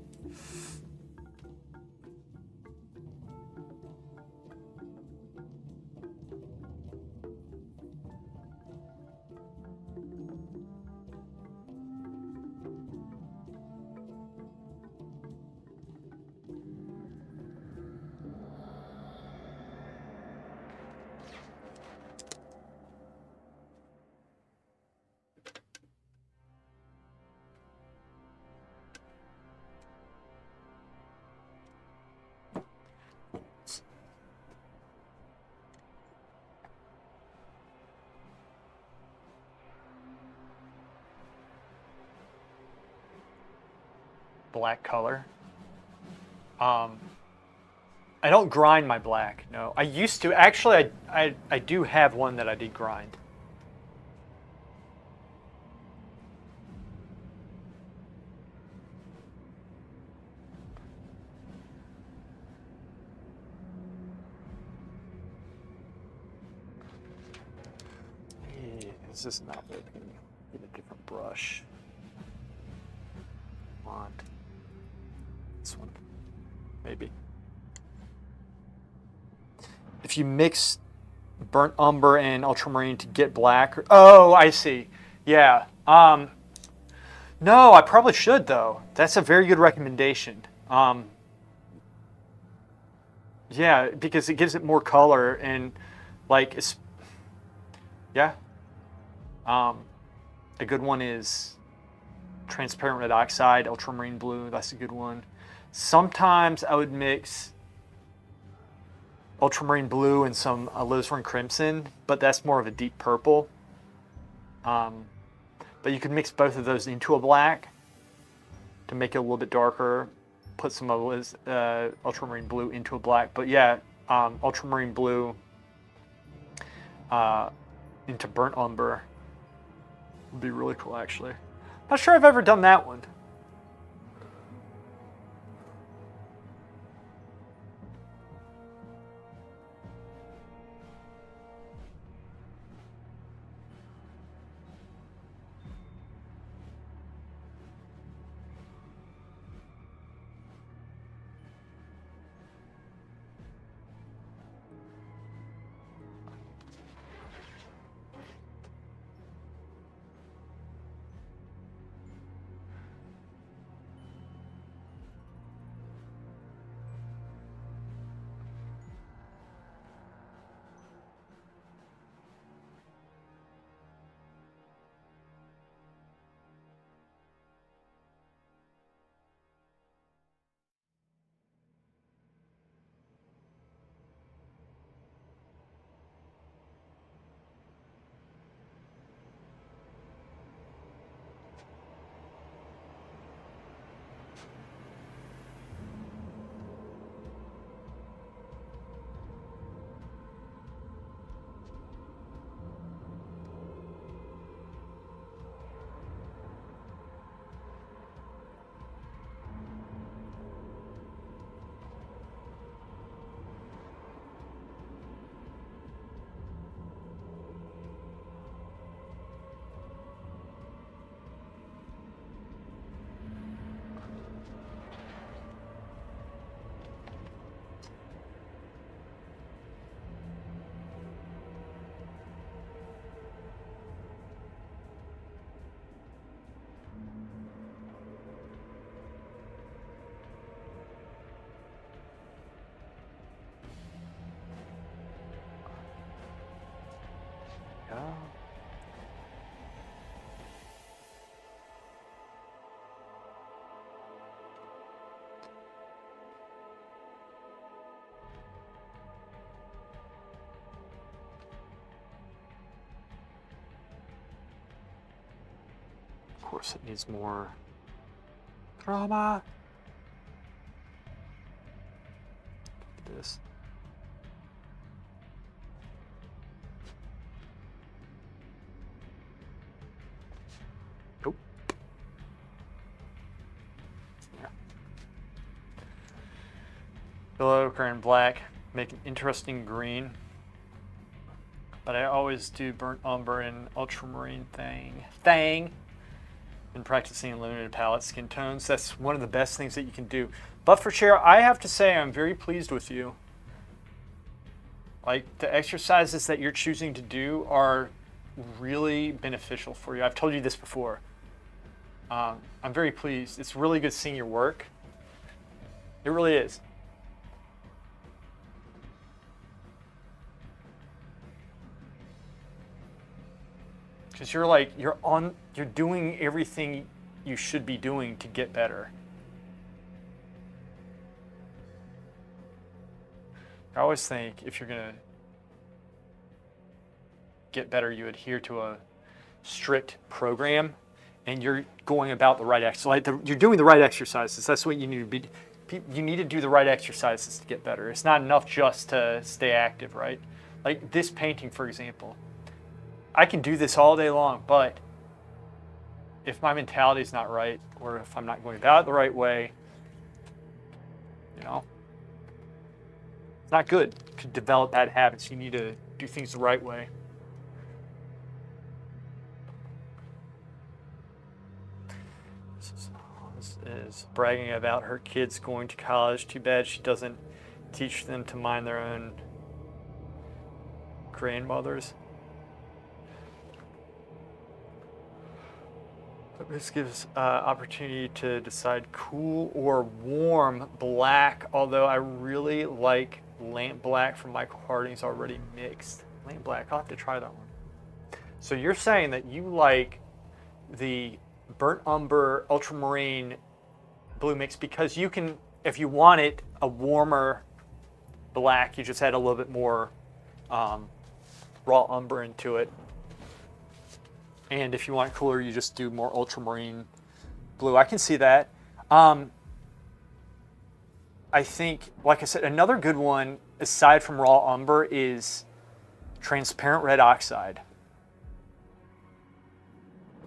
black color. I don't grind my black, no. I used to. Actually, I do have one that I did grind. This is not working. Get a different brush. On this one, maybe. If you mix burnt umber and ultramarine to get black, oh, I see. Yeah. No, I probably should though. That's a very good recommendation. Yeah, because it gives it more color and like it's yeah. A good one is transparent red oxide, ultramarine blue. That's a good one. Sometimes I would mix ultramarine blue and some alizarin crimson, but that's more of a deep purple. But you can mix both of those into a black to make it a little bit darker. Put some ultramarine blue into a black. But yeah, ultramarine blue into burnt umber would be really cool, actually. Not sure I've ever done that one. Yeah. Of course, it needs more drama. This. Nope. Yeah. Yellow, ochre, and black make an interesting green. But I always do burnt umber and ultramarine thing. In practicing limited palette skin tones. That's one of the best things that you can do. But for Cher, I have to say I'm very pleased with you. Like, the exercises that you're choosing to do are really beneficial for you. I've told you this before. I'm very pleased. It's really good seeing your work. It really is. Because you're doing everything you should be doing to get better. I always think if you're gonna get better, you adhere to a strict program and you're going about the right exercise. You're doing the right exercises. That's what you need to be. You need to do the right exercises to get better. It's not enough just to stay active, right? Like this painting, for example. I can do this all day long, but if my mentality is not right, or if I'm not going about it the right way, you know, it's not good. To develop bad habits, you need to do things the right way. This is bragging about her kids going to college. Too bad she doesn't teach them to mind their own grandmothers. This gives opportunity to decide cool or warm black, although I really like lamp black from Michael Harding's already mixed. Lamp black, I'll have to try that one. So you're saying that you like the burnt umber ultramarine blue mix because you can, if you want it a warmer black, you just add a little bit more raw umber into it. And if you want cooler, you just do more ultramarine blue. I can see that. I think, like I said, another good one, aside from raw umber, is transparent red oxide.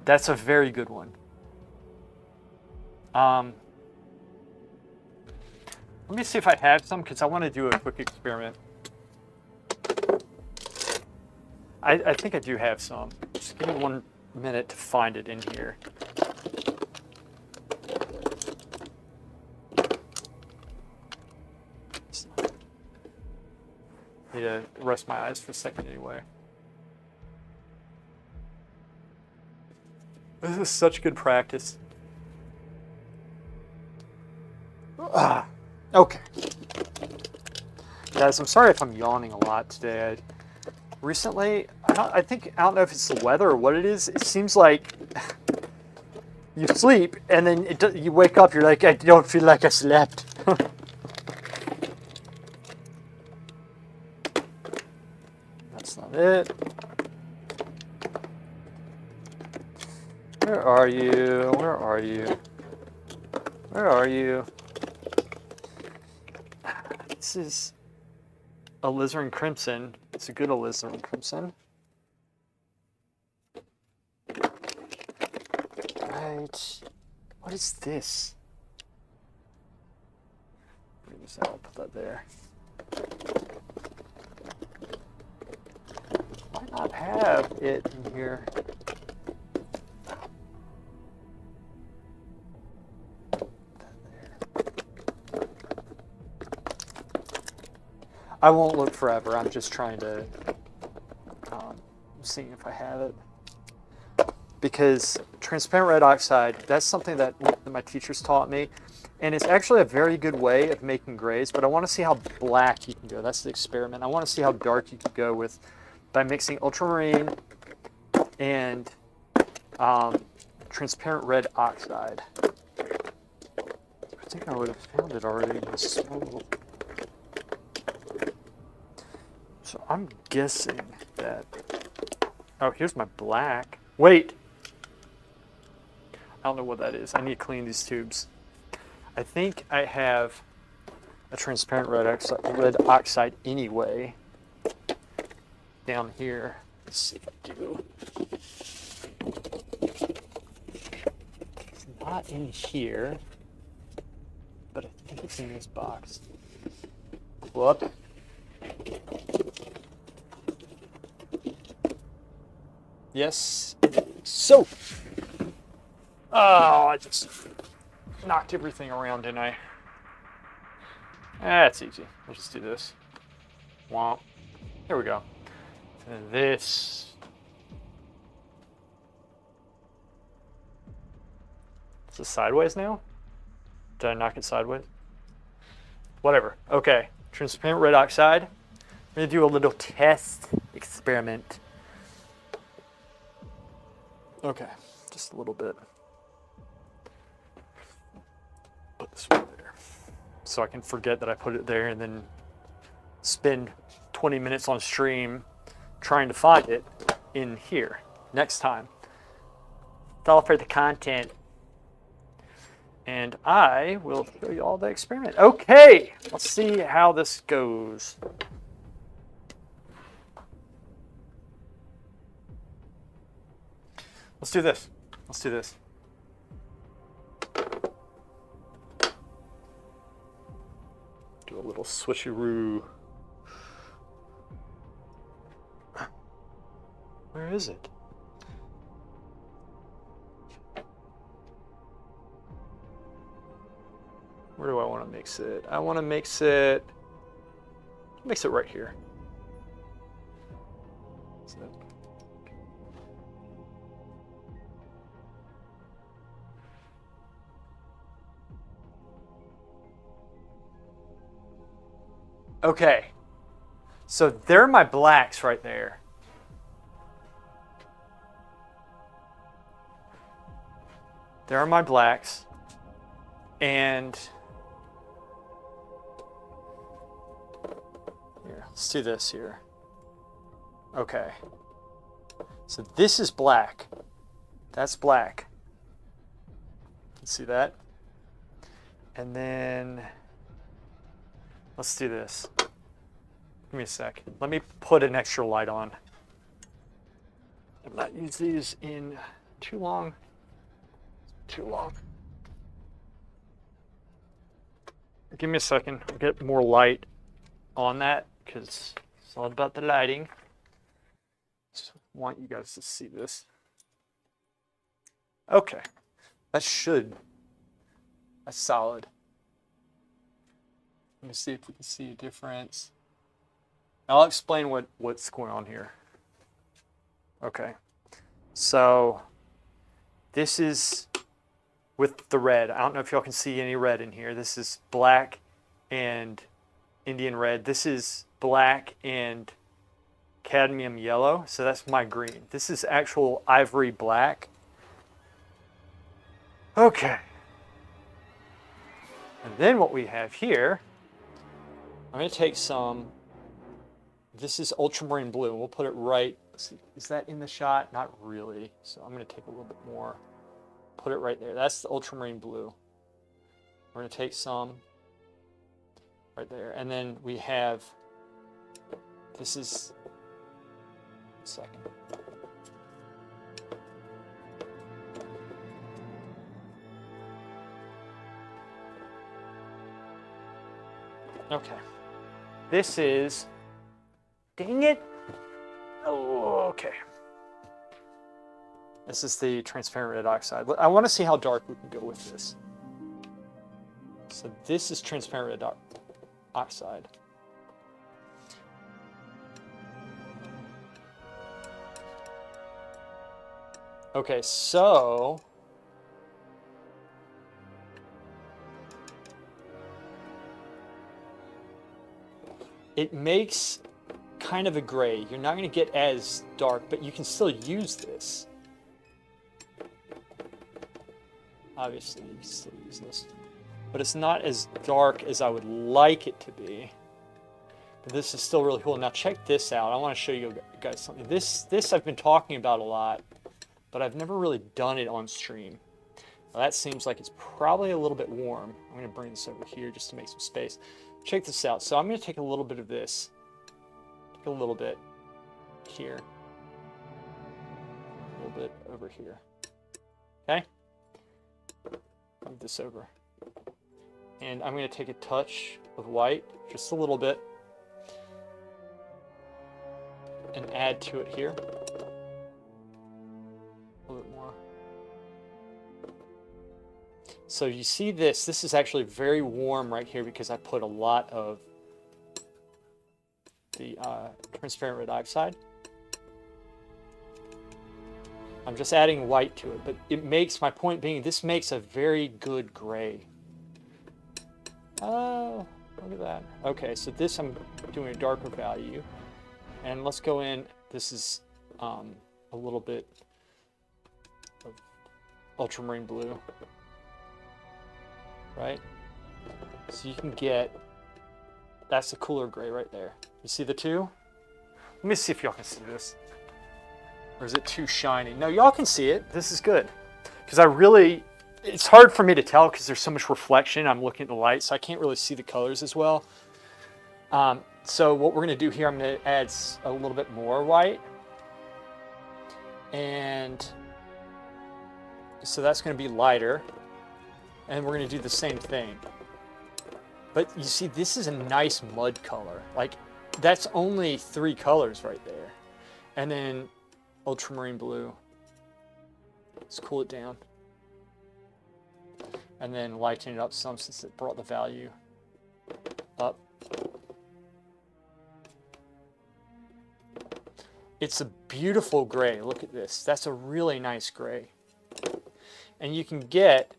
That's a very good one. Let me see if I have some, because I want to do a quick experiment. I think I do have some. Just give me 1 minute to find it in here. Need to rest my eyes for a second anyway. This is such good practice. Okay. Guys, I'm sorry if I'm yawning a lot today. Recently, I don't know if it's the weather or what it is. It seems like you sleep and then you wake up, you're like, I don't feel like I slept. That's not it. Where are you? Where are you? Where are you? This is alizarin crimson. It's a good alizarin crimson. Right. What is this? I'll put that there. Why not have it in here? I won't look forever. I'm just trying to see if I have it. Because transparent red oxide, that's something that my teachers taught me. And it's actually a very good way of making grays, but I want to see how black you can go. That's the experiment. I want to see how dark you can go with by mixing ultramarine and transparent red oxide. I think I would have found it already in this small little... So I'm guessing that... Oh, here's my black. Wait! I don't know what that is. I need to clean these tubes. I think I have a transparent red oxide anyway down here. Let's see if I do. It's not in here, but I think it's in this box. Whoop. Yes. So, oh, I just knocked everything around, didn't I? That's easy. We'll just do this. Womp. Here we go. And this. Is this sideways now? Did I knock it sideways? Whatever. Okay. Transparent red oxide. I'm going to do a little test experiment. Okay, just a little bit. Put this one there. So I can forget that I put it there and then spend 20 minutes on stream trying to find it in here next time. all for the content. And I will show you all the experiment. Okay, let's see how this goes. Let's do this. Let's do this. Do a little switcheroo. Where is it? Where do I want to mix it? I want to mix it right here. Okay, so there are my blacks right there. There are my blacks, and here, let's do this here. Okay, so this is black. That's black. Let's see that. And then let's do this. Give me a sec. Let me put an extra light on. I've not used these in too long. Give me a second. I'll get more light on that because it's all about the lighting. Just want you guys to see this. Okay. That's solid. Let me see if we can see a difference. I'll explain what's going on here. Okay. So this is with the red. I don't know if y'all can see any red in here. This is black and Indian red. This is black and cadmium yellow. So that's my green. This is actual ivory black. Okay. And then what we have here, I'm going to take some, this is ultramarine blue, and we'll put it right, let's see, is that in the shot? Not really. So I'm going to take a little bit more, put it right there. That's the ultramarine blue. We're going to take some right there. And then we have, this is, a second. Okay. This is, dang it. Oh, okay. This is the transparent red oxide. I want to see how dark we can go with this. So this is transparent red oxide. Okay, so it makes kind of a gray. You're not going to get as dark, but you can still use this. Obviously, you can still use this. But it's not as dark as I would like it to be. But this is still really cool. Now check this out. I want to show you guys something. This I've been talking about a lot, but I've never really done it on stream. Now that seems like it's probably a little bit warm. I'm going to bring this over here just to make some space. Check this out. So I'm going to take a little bit of this. Take a little bit here. A little bit over here. Okay? Move this over. And I'm going to take a touch of white, just a little bit, and add to it here. A little bit more. So you see this is actually very warm right here because I put a lot of the transparent red oxide. I'm just adding white to it, but it makes, my point being, this makes a very good gray. Oh, look at that. Okay, so this I'm doing a darker value. And let's go in, this is a little bit of ultramarine blue. Right? So you can get, that's a cooler gray right there. You see the two? Let me see if y'all can see this. Or is it too shiny? No, y'all can see it. This is good. because it's hard for me to tell because there's so much reflection. I'm looking at the light, so I can't really see the colors as well. So what we're going to do here, I'm going to add a little bit more white. And so that's going to be lighter. And we're going to do the same thing. But you see, this is a nice mud color. Like, that's only 3 colors right there. And then ultramarine blue. Let's cool it down. And then lighten it up some since it brought the value up. It's a beautiful gray. Look at this. That's a really nice gray. And you can get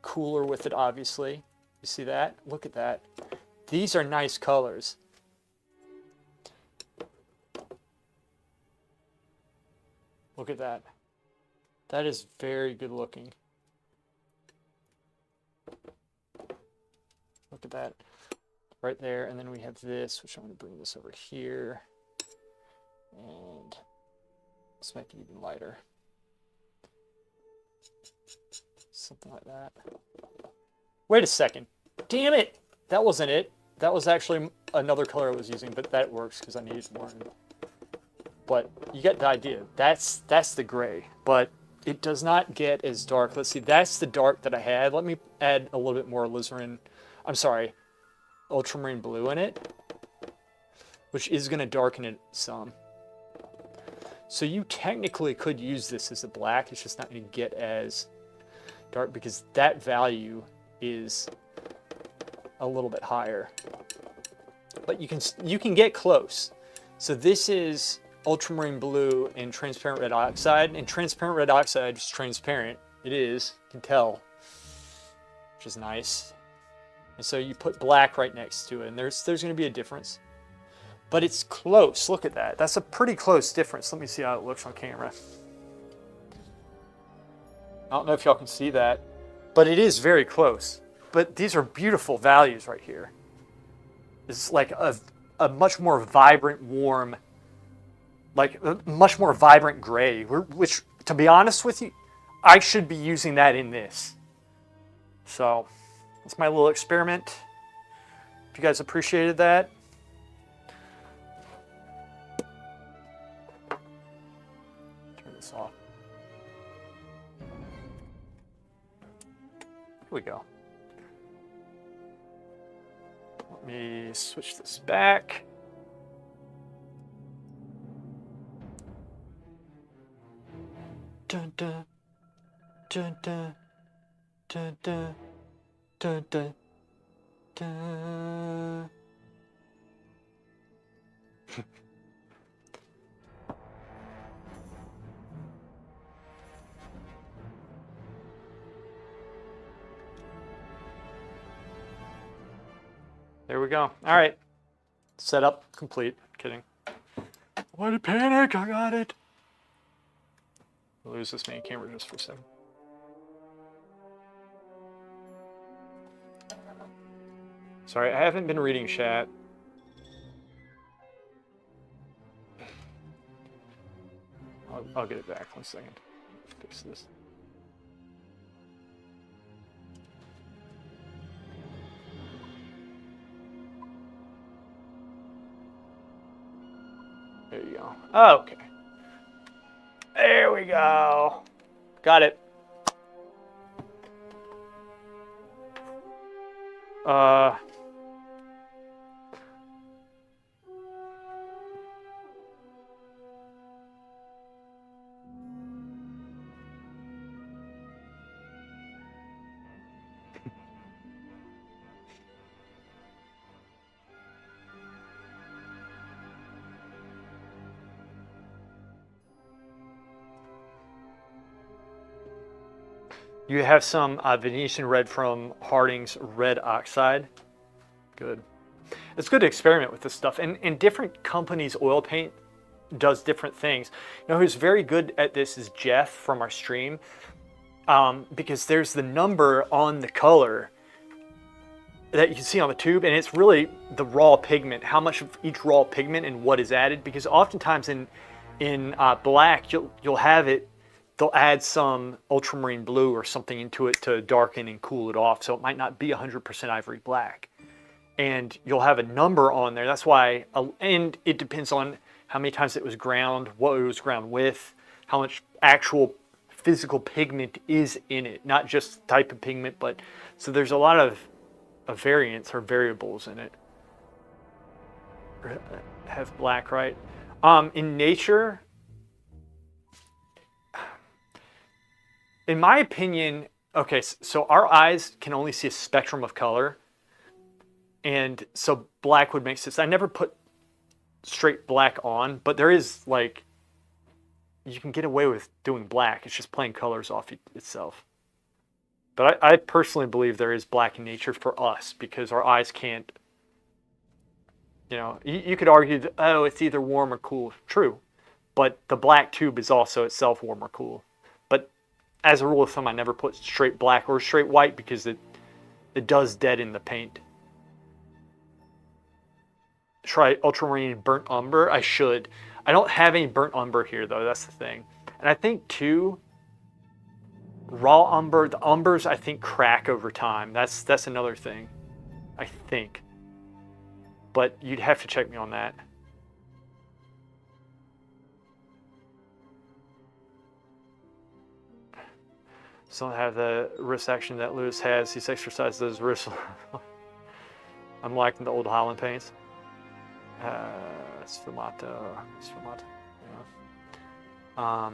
cooler with it, obviously. You see that? Look at that. These are nice colors. Look at that. That is very good looking. Look at that right there. And then we have this, which I'm going to bring this over here. And let's make it even lighter. Something like that. Wait a second. Damn it! That wasn't it. That was actually another color I was using, but that works because I needed more. But you get the idea. That's the gray, but it does not get as dark. Let's see. That's the dark that I had. Let me add a little bit more alizarin. I'm sorry, ultramarine blue in it, which is going to darken it some. So you technically could use this as a black. It's just not going to get as dark because that value is a little bit higher. But you can get close. So this is ultramarine blue and transparent red oxide. And transparent red oxide is transparent. It is. You can tell. Which is nice. And so you put black right next to it. And there's going to be a difference. But it's close. Look at that. That's a pretty close difference. Let me see how it looks on camera. I don't know if y'all can see that, but it is very close. But these are beautiful values right here. It's like a much more vibrant, warm, like a much more vibrant gray, which, to be honest with you, I should be using that in this. So that's my little experiment. If you guys appreciated that. Off. Here we go. Let me switch this back. Dun dun dun dun dun dun dun dun dun. There we go. All right. Setup complete. Kidding. Why did panic? I got it. I'll lose this main camera just for a second. Sorry, I haven't been reading chat. I'll get it back. 1 second. Fix this. There you go. Oh, okay. There we go. Got it. You have some Venetian red from Harding's red oxide. Good. It's good to experiment with this stuff. And different companies' oil paint does different things. You know who's very good at this is Jeff from our stream. Because there's the number on the color that you can see on the tube, and it's really the raw pigment, how much of each raw pigment and what is added. Because oftentimes in black, you'll have it they'll add some ultramarine blue or something into it to darken and cool it off. So it might not be 100% ivory black. And you'll have a number on there. That's why, and it depends on how many times it was ground, what it was ground with, how much actual physical pigment is in it, not just type of pigment, but so there's a lot of variance or variables in it. Have black, right? In nature, in my opinion, okay, so our eyes can only see a spectrum of color, and so black would make sense. I never put straight black on, but there is, like, you can get away with doing black. It's just playing colors off itself. But I personally believe there is black in nature for us because our eyes can't, you know, you could argue that, oh, it's either warm or cool. True. But the black tube is also itself warm or cool. But as a rule of thumb, I never put straight black or straight white because it does deaden the paint. Try ultramarine burnt umber. I should. I don't have any burnt umber here though. That's the thing. And I think too, raw umber. The umbers I think crack over time. That's another thing. I think. But you'd have to check me on that. So I have the wrist action that Lewis has. He's exercised those wrists. I'm liking the old Holland paints. Sfumato. Yeah.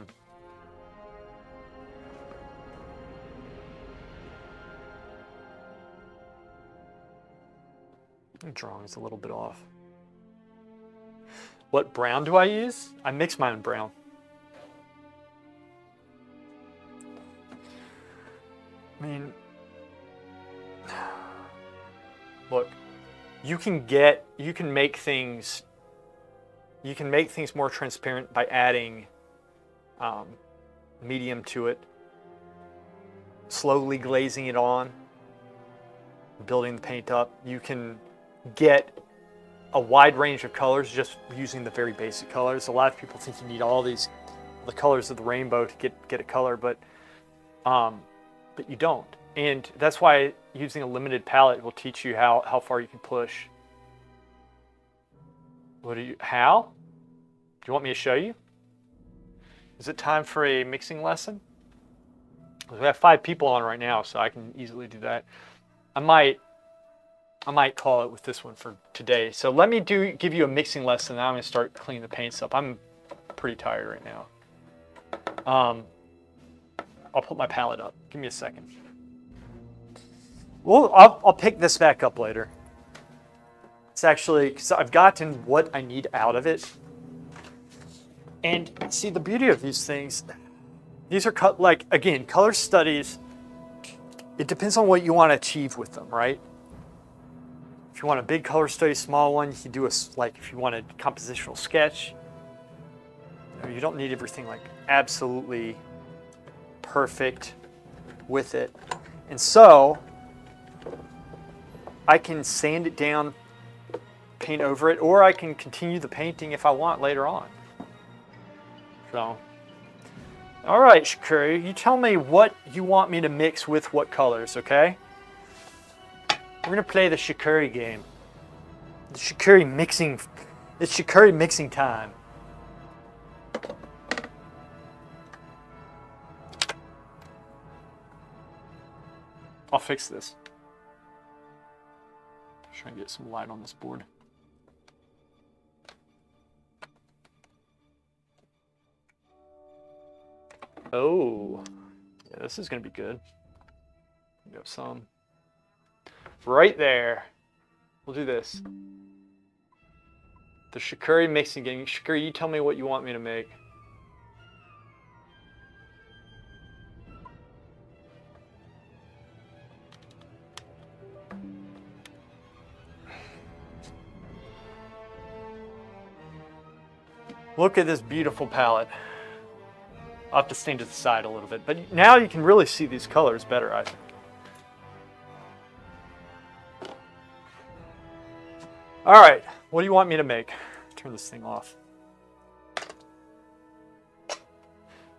The drawing is a little bit off. What brown do I use? I mix mine in brown. I mean, look, you can make things more transparent by adding medium to it, slowly glazing it on, building the paint up. You can get a wide range of colors just using the very basic colors. A lot of people think you need all the colors of the rainbow to get a color, but you don't. And that's why using a limited palette will teach you how far you can push. How? Do you want me to show you? Is it time for a mixing lesson? We have 5 people on right now, so I can easily do that. I might call it with this one for today. So let me give you a mixing lesson. Now I'm gonna start cleaning the paints up. I'm pretty tired right now. I'll put my palette up. Give me a second. Well, I'll pick this back up later. It's actually, because I've gotten what I need out of it. And see, the beauty of these things, these are like, again, color studies, it depends on what you want to achieve with them, right? If you want a big color study, small one, you can do like if you want a compositional sketch, you don't need everything like absolutely perfect with it. And so I can sand it down, paint over it, or I can continue the painting if I want later on. So, all right, Shakuri, you tell me what you want me to mix with what colors, okay? We're gonna play the Shakuri game. The Shakuri mixing, it's Shakuri mixing time. I'll fix this. Try and get some light on this board. Oh, yeah, this is gonna be good. We have some right there. We'll do this. The Shakuri mixing game. Shakuri, you tell me what you want me to make. Look at this beautiful palette. I'll have to stand to the side a little bit, but now you can really see these colors better, I think. All right, what do you want me to make? Turn this thing off.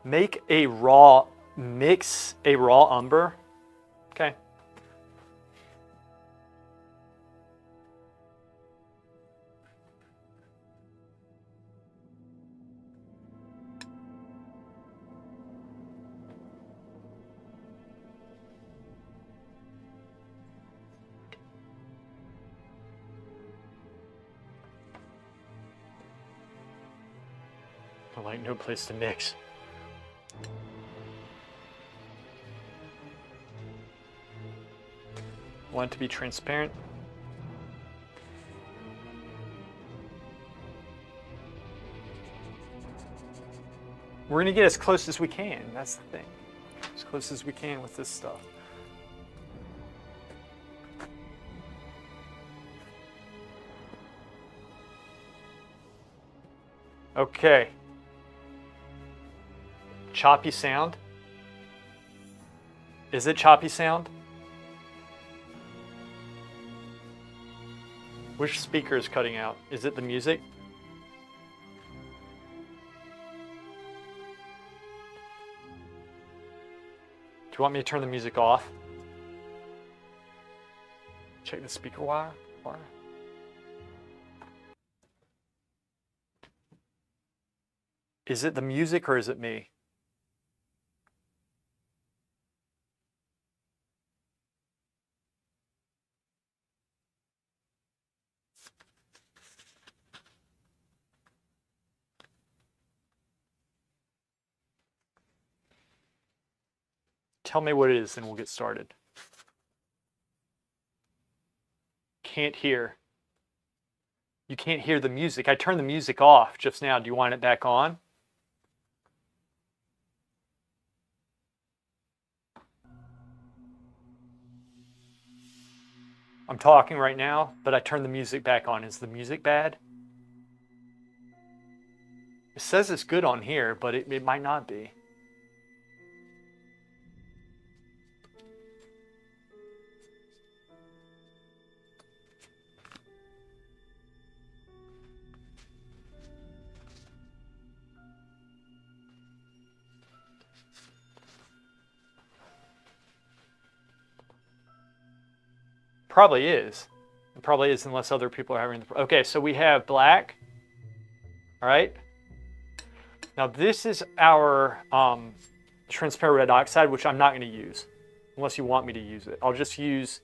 mix a raw umber. Okay. Like no place to mix. Want it to be transparent. We're gonna get as close as we can. That's the thing. As close as we can with this stuff. Okay. Choppy sound. Is it choppy sound? Which speaker is cutting out? Is it the music? Do you want me to turn the music off? Check the speaker wire. Is it the music or is it me? Tell me what it is and we'll get started. Can't hear. You can't hear the music. I turned the music off just now. Do you want it back on? I'm talking right now, but I turned the music back on. Is the music bad? It says it's good on here, but it might not be. Probably is. It probably is unless other people are having the... Okay, so we have black. All right. Now this is our transparent red oxide, which I'm not going to use unless you want me to use it. I'll just use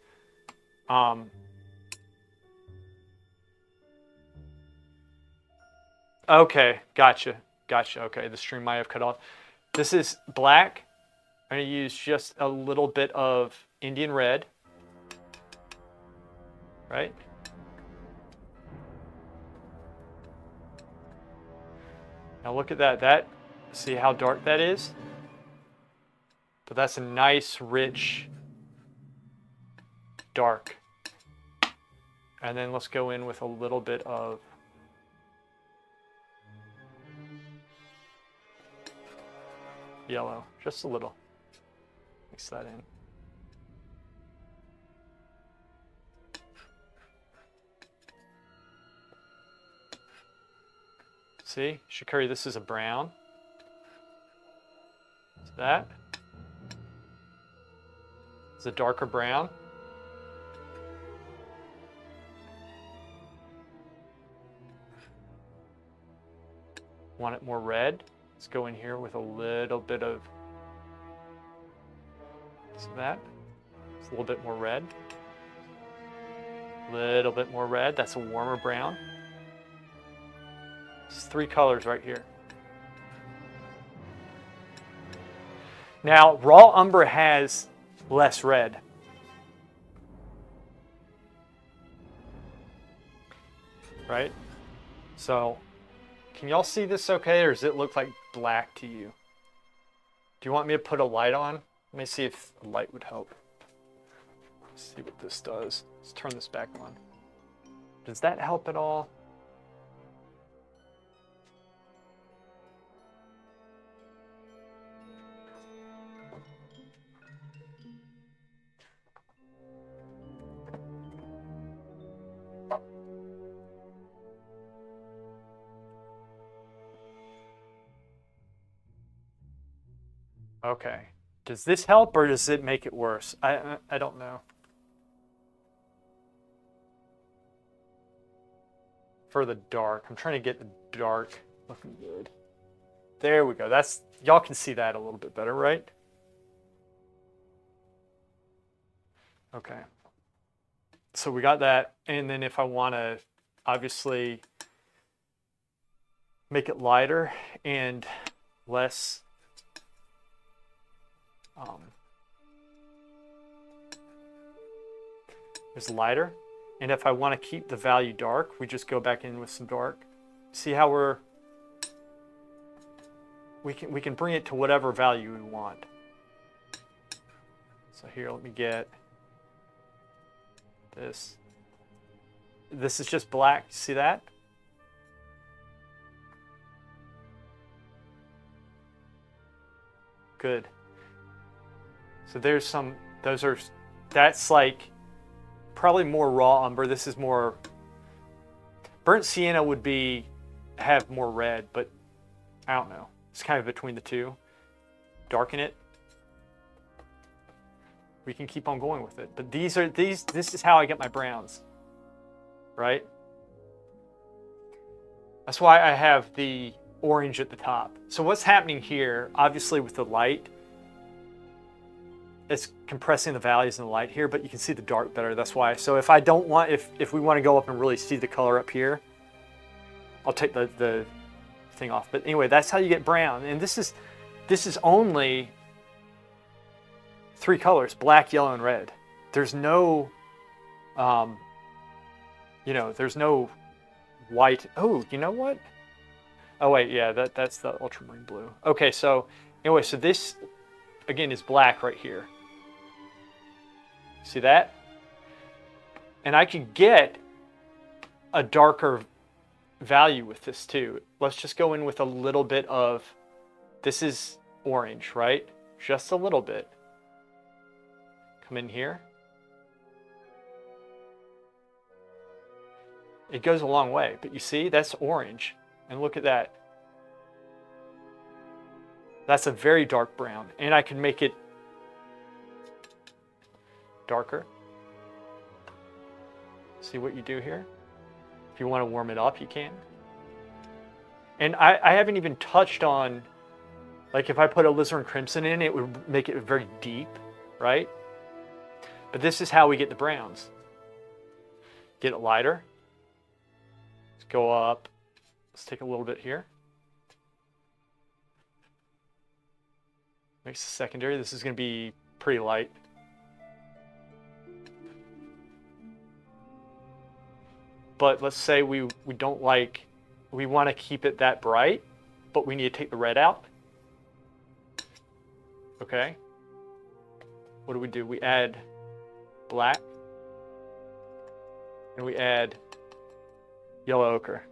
okay, gotcha. Okay, the stream might have cut off. This is black. I'm going to use just a little bit of Indian red. Right? Now look at that. See how dark that is? But that's a nice, rich, dark. And then let's go in with a little bit of yellow, just a little. Mix that in. See, Shikari, this is a brown. So that is a darker brown. Want it more red? Let's go in here with a little bit of that. It's a little bit more red. A little bit more red. That's a warmer brown. It's 3 colors right here. Now, raw umber has less red. Right? So, can y'all see this okay, or does it look like black to you? Do you want me to put a light on? Let me see if a light would help. Let's see what this does. Let's turn this back on. Does that help at all? Okay. Does this help or does it make it worse? I don't know. For the dark, I'm trying to get the dark looking good. There we go. That's, y'all can see that a little bit better, right? Okay. So we got that, and then if I want to obviously make it lighter and less there's lighter, and if I want to keep the value dark, we just go back in with some dark. See how we can bring it to whatever value we want. So here, let me get this. This is just black. See that? Good. So there's some, that's like probably more raw umber. This is more, burnt sienna would have more red, but I don't know. It's kind of between the two. Darken it. We can keep on going with it. But this is how I get my browns, right? That's why I have the orange at the top. So what's happening here, obviously with the light, it's compressing the values in the light here, but you can see the dark better. That's why. So if I don't want, if we want to go up and really see the color up here, I'll take the thing off. But anyway, that's how you get brown. And this is only 3 colors: black, yellow, and red. There's no, there's no white. Oh, you know what? Oh wait, yeah, that's the ultramarine blue. Okay, so anyway, so this again is black right here. See that? And I can get a darker value with this too. Let's just go in with a little bit of, this is orange, right? Just a little bit. Come in here. It goes a long way, but you see, that's orange. And look at that. That's a very dark brown. And I can make it darker. See what you do here? If you want to warm it up, you can. And I haven't even touched on, like if I put alizarin crimson in, it would make it very deep, right? But this is how we get the browns. Get it lighter. Let's go up. Let's take a little bit here. Makes the secondary. This is going to be pretty light. But let's say we don't like, we want to keep it that bright, but we need to take the red out. Okay. What do? We add black. And we add yellow ochre.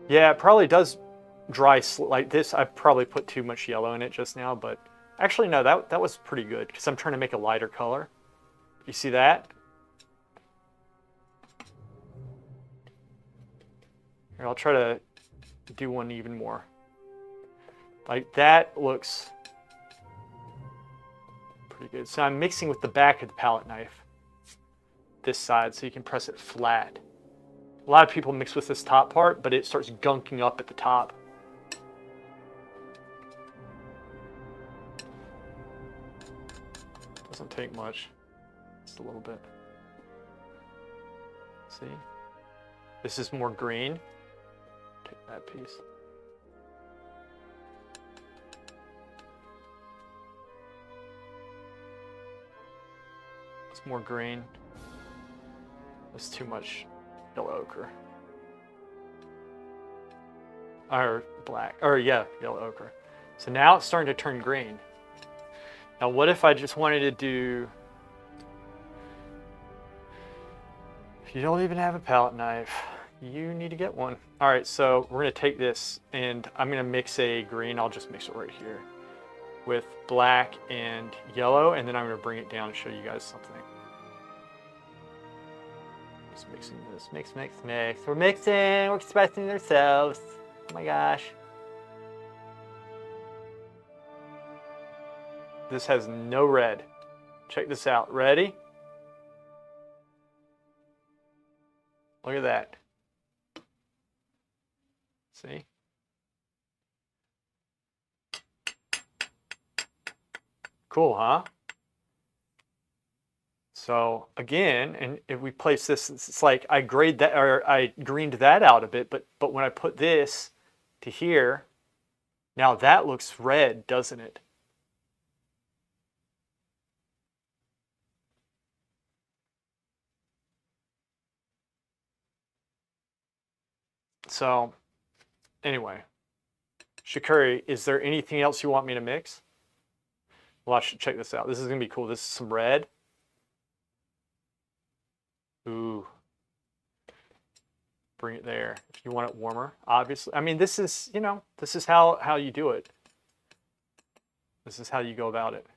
Yeah, it probably does dry like this. I probably put too much yellow in it just now, but actually no, that was pretty good because I'm trying to make a lighter color. You see that? Here, I'll try to do one even more. Like that looks pretty good. So I'm mixing with the back of the palette knife, this side, so you can press it flat. A lot of people mix with this top part, but it starts gunking up at the top. Doesn't take much, just a little bit. See? This is more green. Take that piece. It's more green. That's too much yellow ochre. Or black, or yeah, yellow ochre. So now it's starting to turn green. Now what if I just wanted to do, if you don't even have a palette knife, you need to get one. All right, so we're gonna take this and I'm gonna mix a green, I'll just mix it right here, with black and yellow, and then I'm gonna bring it down and show you guys something. Just mixing this. Mix, mix, mix. We're mixing. We're expressing ourselves. Oh my gosh. This has no red. Check this out. Ready? Look at that. See? Cool, huh? So again, and if we place this, it's like I grayed that, or I greened that out a bit, but when I put this to here, now that looks red, doesn't it? So anyway, Shakuri, is there anything else you want me to mix? Watch, check this out. This is gonna be cool. This is some red. Ooh. Bring it there. If you want it warmer, obviously. I mean, this is, you know, this is how you do it. This is how you go about it.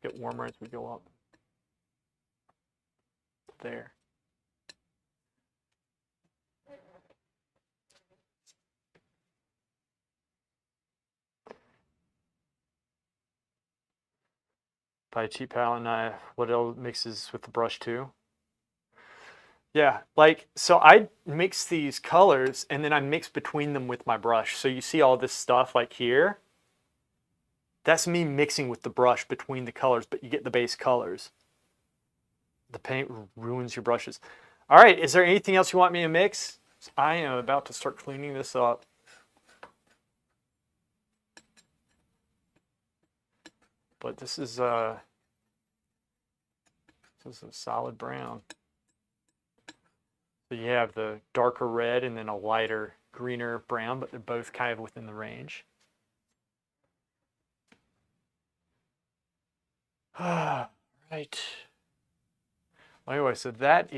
Let's get warmer as we go up. There. Buy a cheap palette knife. What else mixes with the brush too? Yeah, like, so I mix these colors and then I mix between them with my brush. So you see all this stuff like here. That's me mixing with the brush between the colors, but you get the base colors. The paint ruins your brushes. All right, is there anything else you want me to mix? I am about to start cleaning this up. But this is a solid brown. So you have the darker red and then a lighter greener brown, but they're both kind of within the range. Right. Anyway, so that's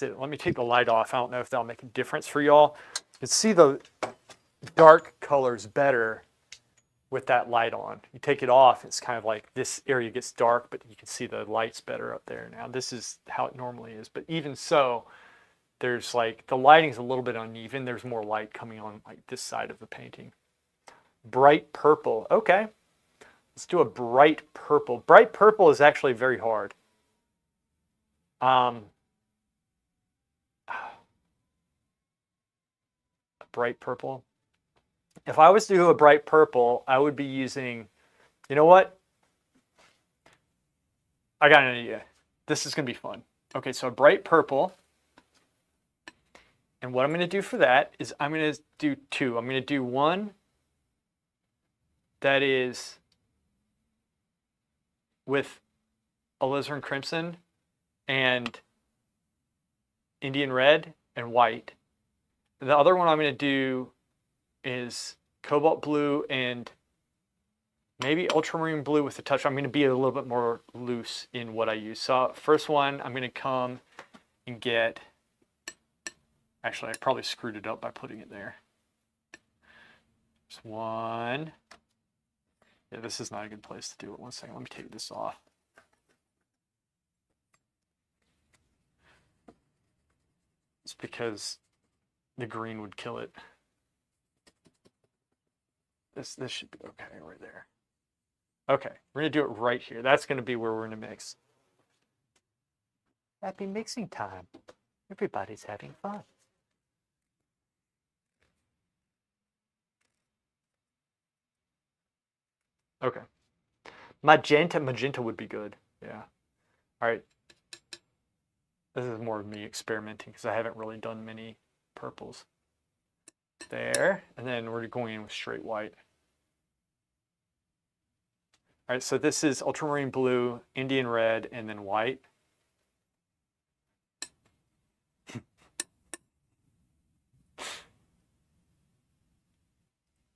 it. Let me take the light off. I don't know if that'll make a difference for y'all. You can see the dark colors better with that light on. You take it off, it's kind of like this area gets dark, but you can see the lights better up there. Now this is how it normally is, but even so, there's like, the lighting's a little bit uneven. There's more light coming on like this side of the painting. Bright purple, okay. Let's do a bright purple. Bright purple is actually very hard. A bright purple. If I was to do a bright purple, I would be using, you know what? I got an idea. This is gonna be fun. Okay, so a bright purple. And what I'm gonna do for that is I'm gonna do two. I'm gonna do one that is with alizarin crimson and Indian red and white. And the other one I'm going to do is cobalt blue and maybe ultramarine blue with a touch. I'm going to be a little bit more loose in what I use. So first one, I'm going to come and get, actually I probably screwed it up by putting it there. There's one. Yeah, this is not a good place to do it. 1 second, let me take this off. It's because the green would kill it. This should be okay right there. Okay, we're gonna do it right here. That's gonna be where we're gonna mix. Happy mixing time. Everybody's having fun. Okay. Magenta would be good. Yeah. All right. This is more of me experimenting because I haven't really done many purples. There, and then we're going in with straight white. All right, so this is ultramarine blue, Indian red, and then white.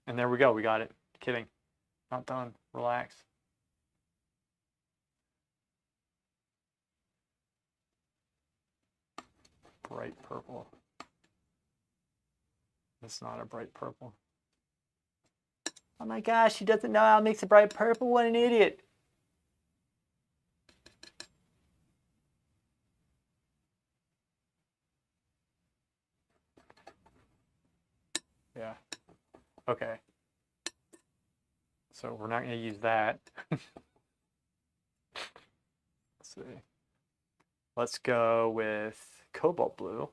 And there we go, we got it. Kidding. Not done. Relax. Bright purple. It's not a bright purple. Oh my gosh, he doesn't know how to mix a bright purple. What an idiot. Yeah. Okay. So we're not going to use that. Let's see. Let's go with cobalt blue.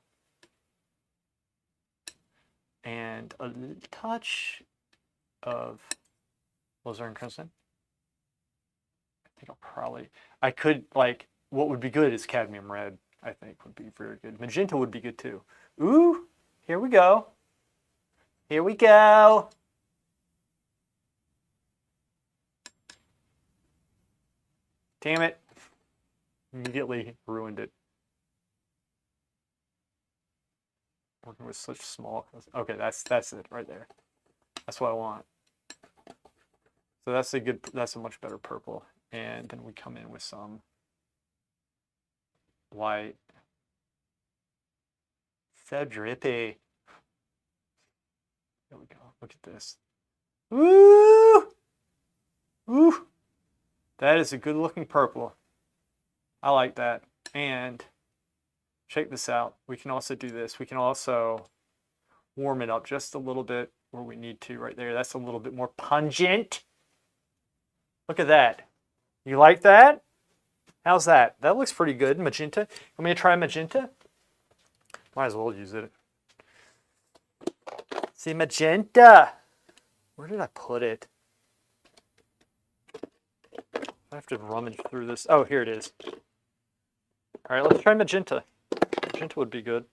And a touch of alizarin crimson. I think I'll probably, I could, like, what would be good is cadmium red, I think would be very good. Magenta would be good too. Ooh, here we go. Here we go. Damn it. Immediately ruined it. Working with such small, okay, that's it right there. That's what I want. So that's a much better purple. And then we come in with some white. So drippy. There we go. Look at this. Woo! Woo! That is a good looking purple. I like that. And check this out. We can also do this. We can also warm it up just a little bit where we need to right there. That's a little bit more pungent. Look at that. You like that? How's that? That looks pretty good. Magenta. Want me to try magenta? Might as well use it. See, magenta. Where did I put it? I have to rummage through this. Oh, here it is. All right, let's try magenta. Magenta would be good.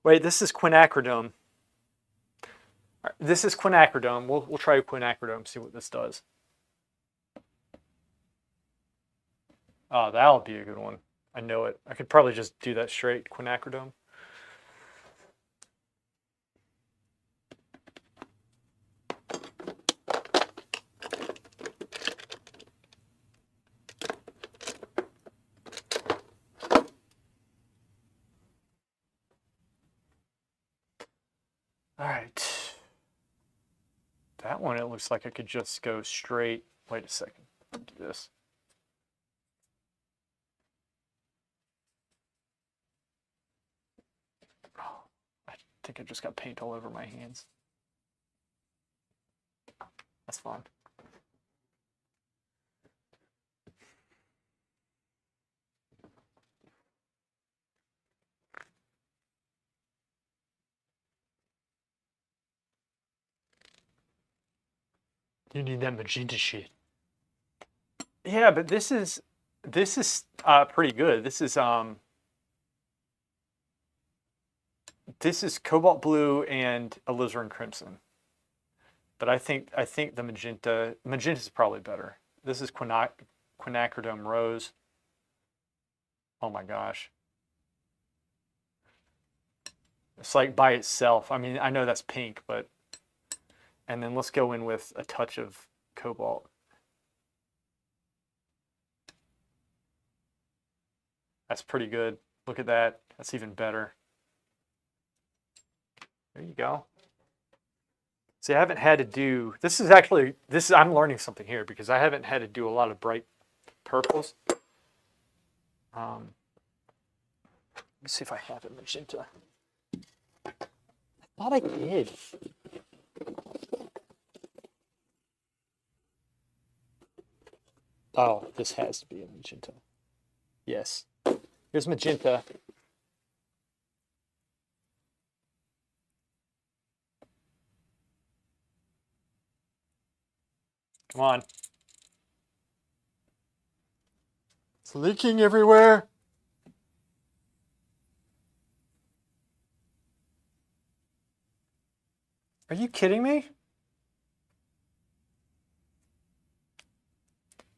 Wait, this is quinacridone. Right, this is quinacridone. We'll try quinacridone, see what this does. Oh, that'll be a good one. I know it. I could probably just do that straight, quinacridone. All right. That one, it looks like I could just go straight. Wait a second. Let me do this. Oh, I think I just got paint all over my hands. That's fine. You need that magenta shit. Yeah, but this is pretty good. This is cobalt blue and alizarin crimson. But I think the magenta is probably better. This is quinacridone rose. Oh my gosh. It's like by itself. I mean, I know that's pink, but and then let's go in with a touch of cobalt. That's pretty good. Look at that. That's even better. There you go. See, I haven't had to do, I'm learning something here because I haven't had to do a lot of bright purples. Let me see if I have a magenta. I thought I did. Oh, this has to be a magenta. Yes. Here's magenta. Come on. It's leaking everywhere. Are you kidding me?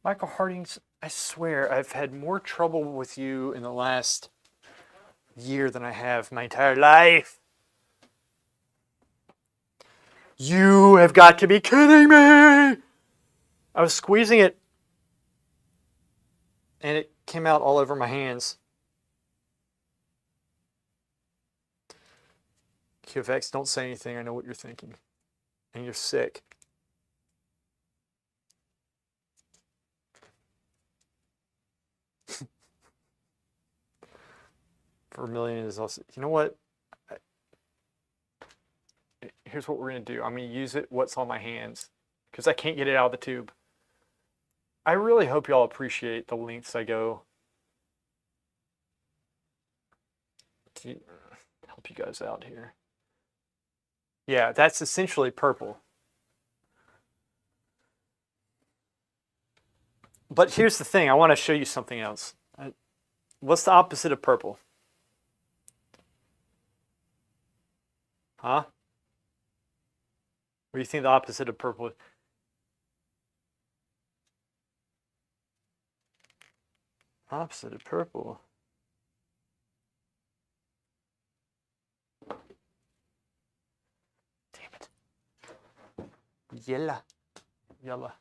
Michael Hardings, I swear I've had more trouble with you in the last year than I have my entire life. You have got to be kidding me! I was squeezing it and it came out all over my hands. QFX, don't say anything. I know what you're thinking. And you're sick. Vermilion is also, you know what? here's what we're going to do. I'm going to use what's on my hands because I can't get it out of the tube. I really hope y'all appreciate the lengths I go to help you guys out here. Yeah, that's essentially purple. But here's the thing. I want to show you something else. What's the opposite of purple? Huh? What do you think the opposite of purple is? Opposite of purple. Damn it. Yellow. Yellow.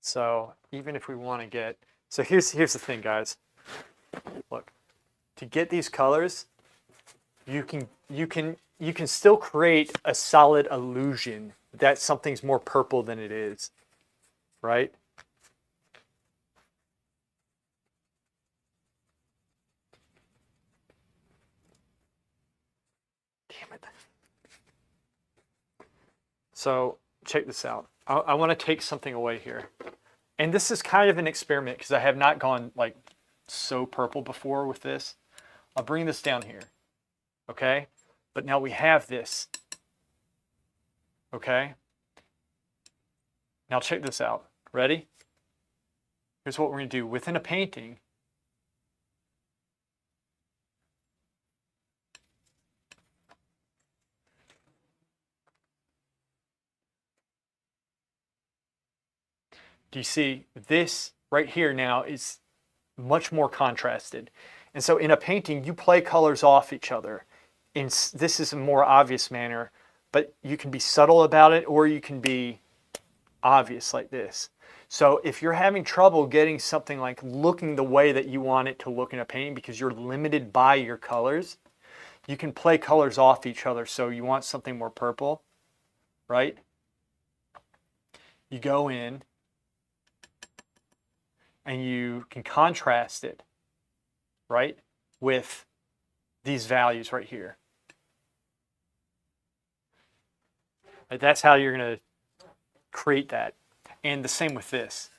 So even if we want to get, so here's the thing, guys. Look, to get these colors, you can still create a solid illusion that something's more purple than it is, right? Damn it. So check this out. I want to take something away here. And this is kind of an experiment because I have not gone like so purple before with this. I'll bring this down here, okay? But now we have this, okay? Now check this out. Ready? Here's what we're going to do. Within a painting, do you see this right here now is much more contrasted. And so in a painting, you play colors off each other. This is a more obvious manner, but you can be subtle about it or you can be obvious like this. So if you're having trouble getting something like looking the way that you want it to look in a painting because you're limited by your colors, you can play colors off each other. So you want something more purple, right? You go in and you can contrast it, right, with these values right here. That's how you're going to create that. And the same with this.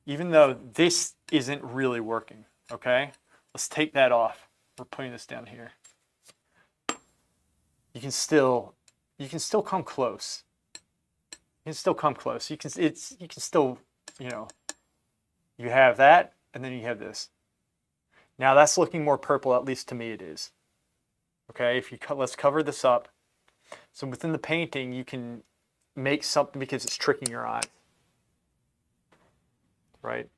Even though this isn't really working, okay? Let's take that off. We're putting this down here. You can still come close. You can still come close. You can still, you know, you have that and then you have this. Now that's looking more purple, at least to me it is. Okay, let's cover this up. So within the painting, you can make something because it's tricking your eye, right?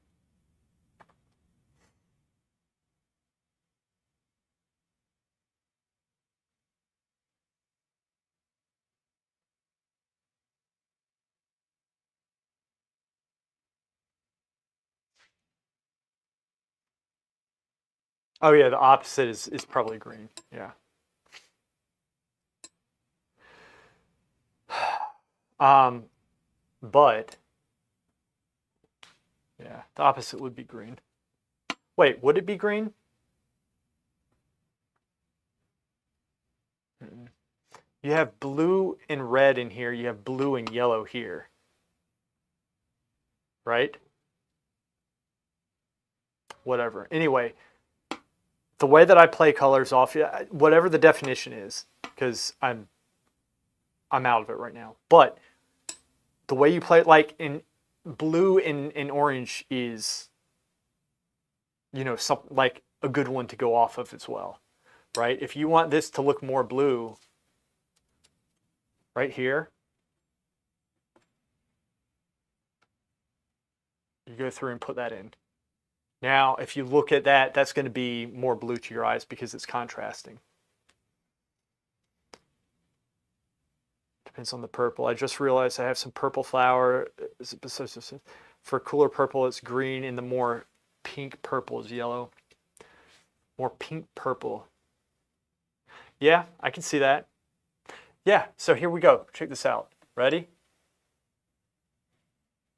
Oh yeah, the opposite is probably green. Yeah. But yeah, the opposite would be green. Wait, would it be green? You have blue and red in here. You have blue and yellow here. Right? Whatever. Anyway, the way that I play colors off, whatever the definition is, because I'm out of it right now. But the way you play it, like in blue and orange is, you know, something like a good one to go off of as well, right? If you want this to look more blue, right here, you go through and put that in. Now, if you look at that, that's going to be more blue to your eyes because it's contrasting. Depends on the purple. I just realized I have some purple flower. For cooler purple, it's green, and the more pink purple is yellow. More pink purple. Yeah, I can see that. Yeah, so here we go. Check this out. Ready?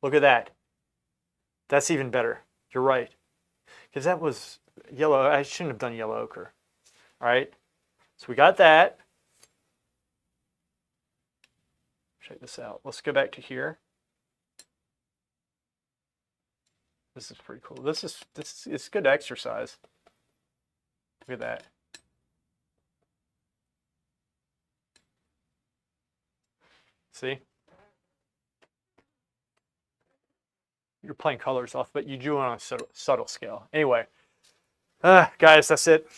Look at that. That's even better. You're right. Because that was yellow. I shouldn't have done yellow ochre. All right. So we got that. check this out. Let's go back to here. This is pretty cool. It's good exercise. Look at that. See? You're playing colors off, but you do it on a subtle scale. Anyway, guys, that's it.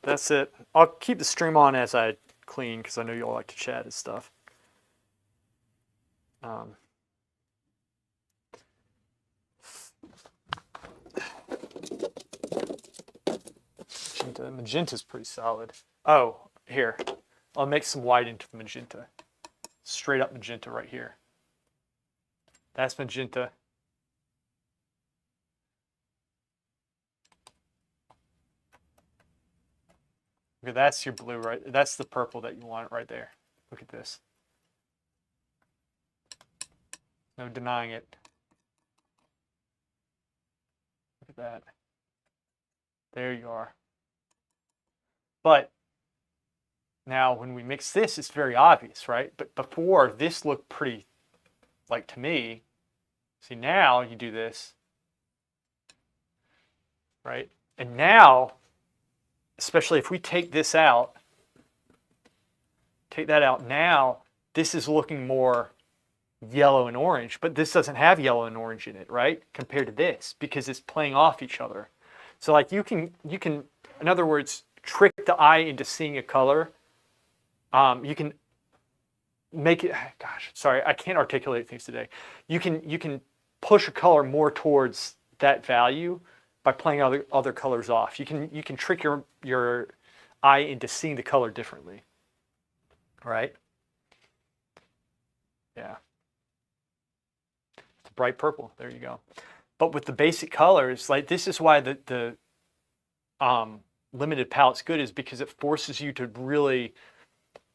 That's it. I'll keep the stream on as I clean because I know you all like to chat and stuff. Magenta's pretty solid. Oh, here. I'll make some white into the magenta. Straight up magenta right here. That's magenta. Okay, that's your blue, right? That's the purple that you want right there. Look at this. No denying it. Look at that. There you are. But now when we mix this, it's very obvious, right? But before, this looked pretty, like to me, see now you do this, right? And now, especially if we take this out, take that out, now this is looking more yellow and orange, but this doesn't have yellow and orange in it, right? Compared to this, because it's playing off each other. So like you can, in other words, trick the eye into seeing a color. You can make it, gosh, sorry, I can't articulate things today. You can push a color more towards that value by playing other colors off. You can trick your eye into seeing the color differently. Right? Yeah. It's bright purple. There you go. But with the basic colors, like this is why the limited palette's good, is because it forces you to really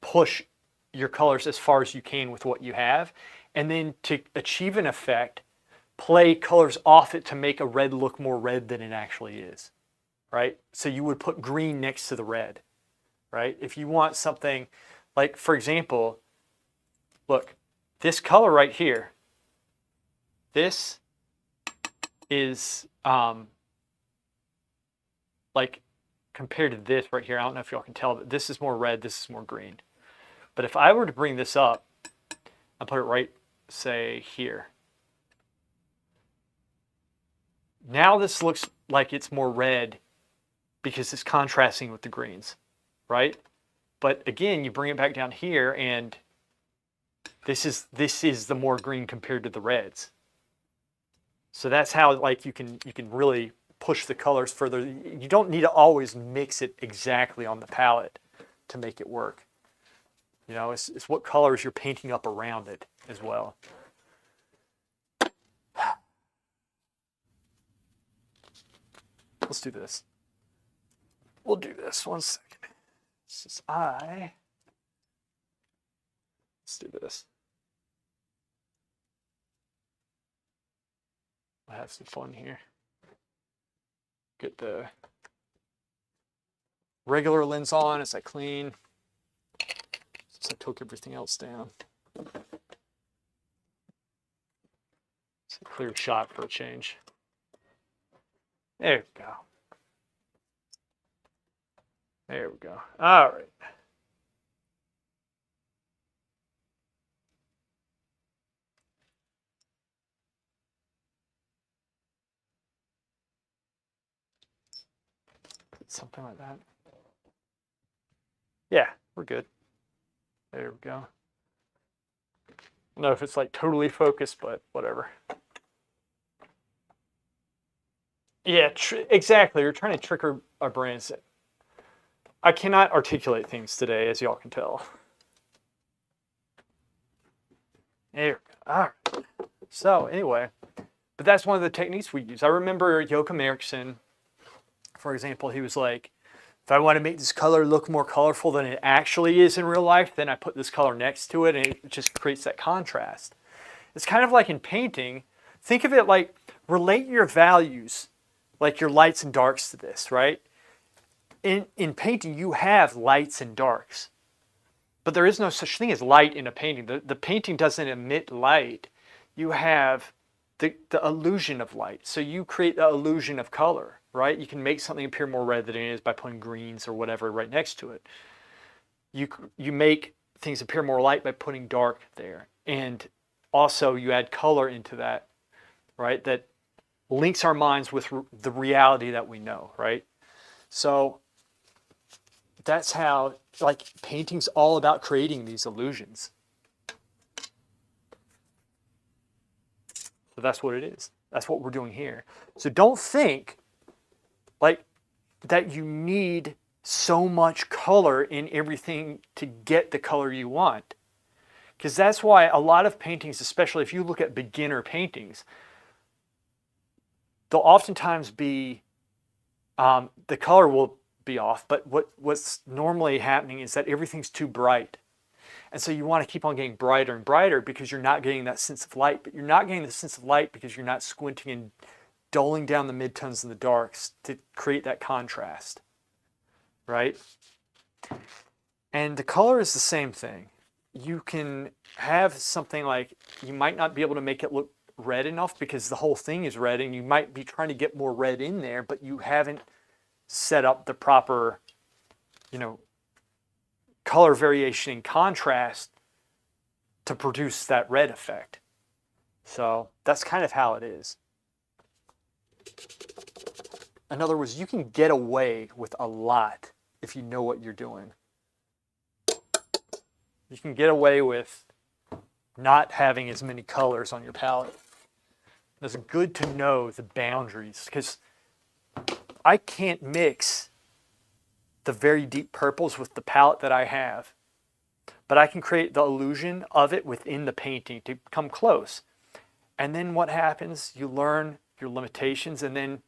push your colors as far as you can with what you have, and then to achieve an effect, play colors off it to make a red look more red than it actually is, right? So you would put green next to the red, right? If you want something like, for example, look, this color right here, this is like compared to this right here, I don't know if y'all can tell, but this is more red, this is more green. But if I were to bring this up and put it right, say here, now this looks like it's more red because it's contrasting with the greens, right? But again, you bring it back down here and this is the more green compared to the reds. So that's how like you can really push the colors further. You don't need to always mix it exactly on the palette to make it work. You know, it's what colors you're painting up around it as well. Let's do this. We'll do this. 1 second. This is I. Let's do this. I'll have some fun here. Get the regular lens on as I clean. Since I took everything else down. It's a clear shot for a change. There we go. There we go. All right. Something like that. Yeah, we're good. There we go. I don't know if it's like totally focused, but whatever. Yeah, exactly. You're trying to trick our brains. I cannot articulate things today, as y'all can tell. There we go. All right. So anyway, but that's one of the techniques we use. I remember Joachim Eriksson, for example, he was like, if I want to make this color look more colorful than it actually is in real life, then I put this color next to it and it just creates that contrast. It's kind of like in painting. Think of it like, relate your values, like your lights and darks to this, right? In painting, you have lights and darks. But there is no such thing as light in a painting. The painting doesn't emit light. You have the illusion of light. So you create the illusion of color, right? You can make something appear more red than it is by putting greens or whatever right next to it. You make things appear more light by putting dark there. And also you add color into that, right? That links our minds with the reality that we know, right? So that's how, like, painting's all about creating these illusions. So that's what it is. That's what we're doing here. So don't think like that you need so much color in everything to get the color you want. Because that's why a lot of paintings, especially if you look at beginner paintings, they'll oftentimes be, the color will be off, but what's normally happening is that everything's too bright. And so you want to keep on getting brighter and brighter because you're not getting that sense of light. But you're not getting the sense of light because you're not squinting and doling down the midtones and the darks to create that contrast, right? And the color is the same thing. You can have something like, you might not be able to make it look red enough because the whole thing is red, and you might be trying to get more red in there, but you haven't set up the proper, color variation and contrast to produce that red effect. So that's kind of how it is. In other words, you can get away with a lot if you know what you're doing. You can get away with not having as many colors on your palette. It's good to know the boundaries, because I can't mix the very deep purples with the palette that I have, but I can create the illusion of it within the painting to come close. And then what happens? You learn your limitations, and then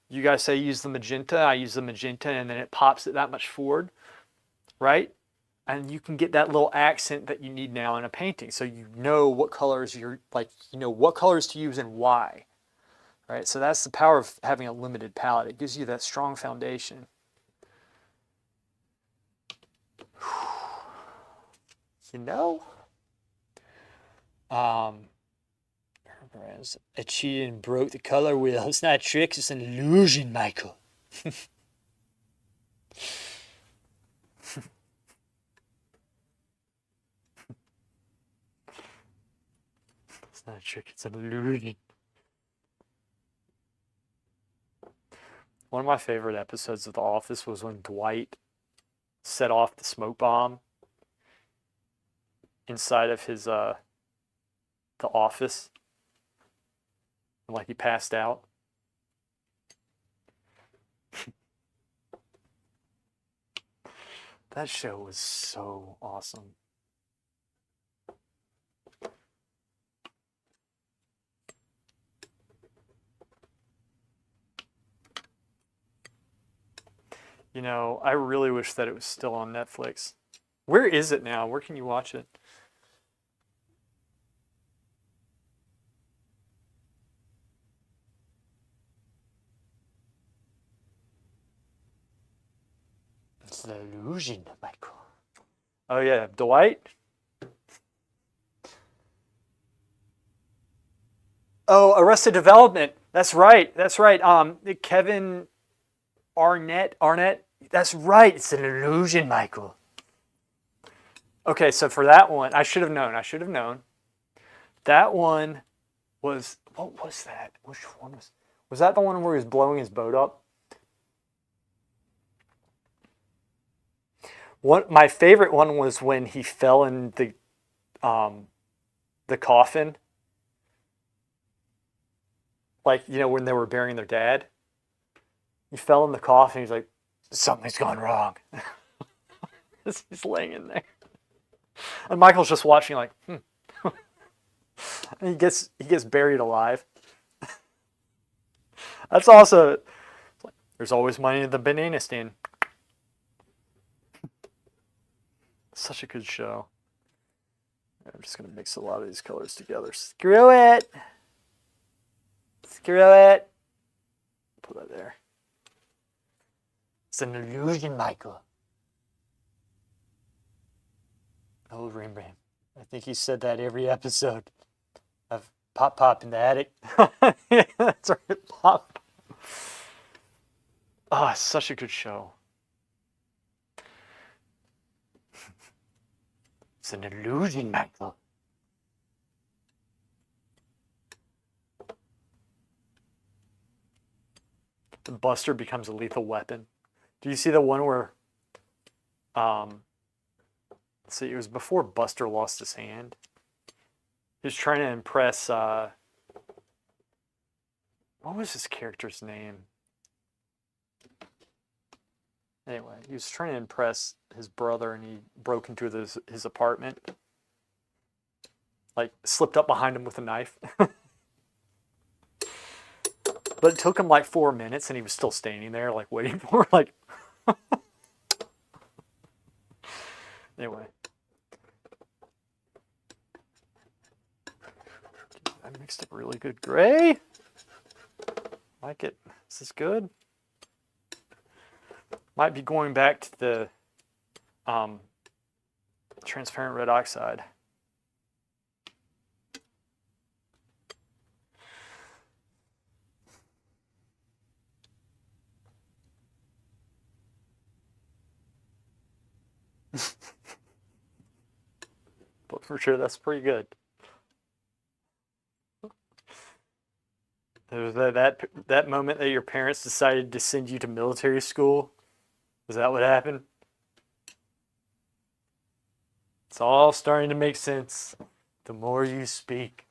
you guys say use the magenta, I use the magenta, and then it pops it that much forward, right? And you can get that little accent that you need now in a painting. So you know what colors what colors to use and why, right? So that's the power of having a limited palette. It gives you that strong foundation. I cheated and broke the color wheel. It's not a trick, it's an illusion, Michael. It's not a trick, it's an illusion. One of my favorite episodes of The Office was when Dwight set off the smoke bomb inside of his the office, and like he passed out. That show was so awesome. I really wish that it was still on Netflix. Where is it now? Where can you watch it? It's the illusion, Michael. Oh yeah, Dwight? Oh, Arrested Development. That's right. Kevin Arnett. That's right. It's an illusion, Michael. Okay, so for that one, I should have known. That one was, what was that? Which one was that the one where he was blowing his boat up? My favorite one was when he fell in the coffin. Like, when they were burying their dad. He fell in the coffin. He's like, something's gone wrong. He's laying in there. And Michael's just watching like, And he gets buried alive. That's also, there's always money in the banana stand. Such a good show. I'm just going to mix a lot of these colors together. Screw it. Put that there. It's an illusion, Michael. Oh, Rain Bam. I think he said that every episode of Pop Pop in the Attic. Yeah, that's right, Pop. Oh, it's such a good show. It's an illusion, Michael. The Buster becomes a lethal weapon. Do you see the one where, let's see, it was before Buster lost his hand. He was trying to impress, what was his character's name? Anyway, he was trying to impress his brother and he broke into his apartment. Like, slipped up behind him with a knife. But it took him like 4 minutes and he was still standing there, like, waiting for, like... Anyway. I mixed up really good gray. Like it. This is good. Might be going back to the transparent red oxide. But for sure, that's pretty good. There was that moment that your parents decided to send you to military school. Is that what happened? It's all starting to make sense the more you speak.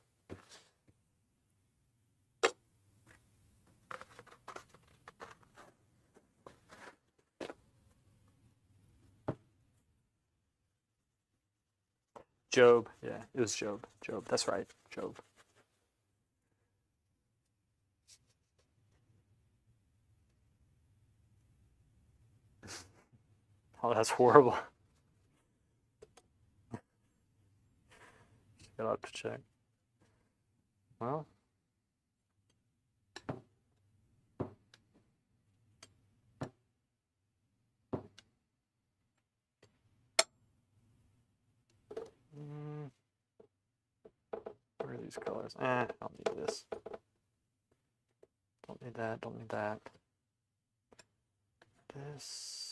Job. Yeah, it was Job. Job. That's right. Job. Oh, that's horrible. You'll have to check. Well. Where are these colors? I don't need this. Don't need that. Don't need that. This.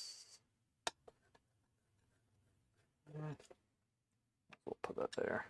We'll put that there.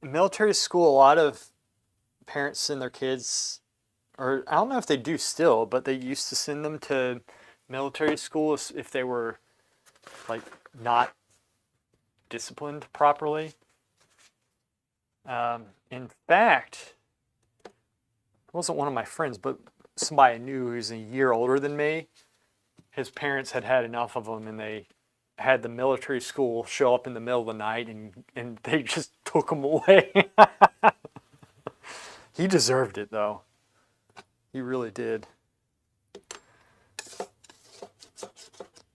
Military school, a lot of parents send their kids, or I don't know if they do still, but they used to send them to military school if they were like not disciplined properly. In fact, it wasn't one of my friends, but somebody I knew who's a year older than me. His parents had had enough of him, and they had the military school show up in the middle of the night, and they just took him away. He deserved it, though. He really did.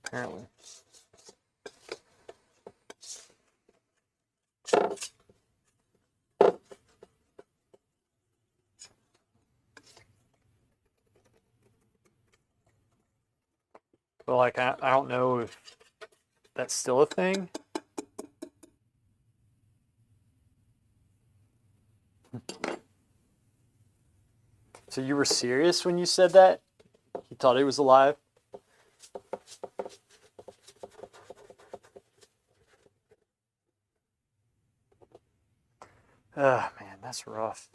Apparently. But like, I don't know if that's still a thing. So you were serious when you said that? He thought he was alive? Ah, man, that's rough.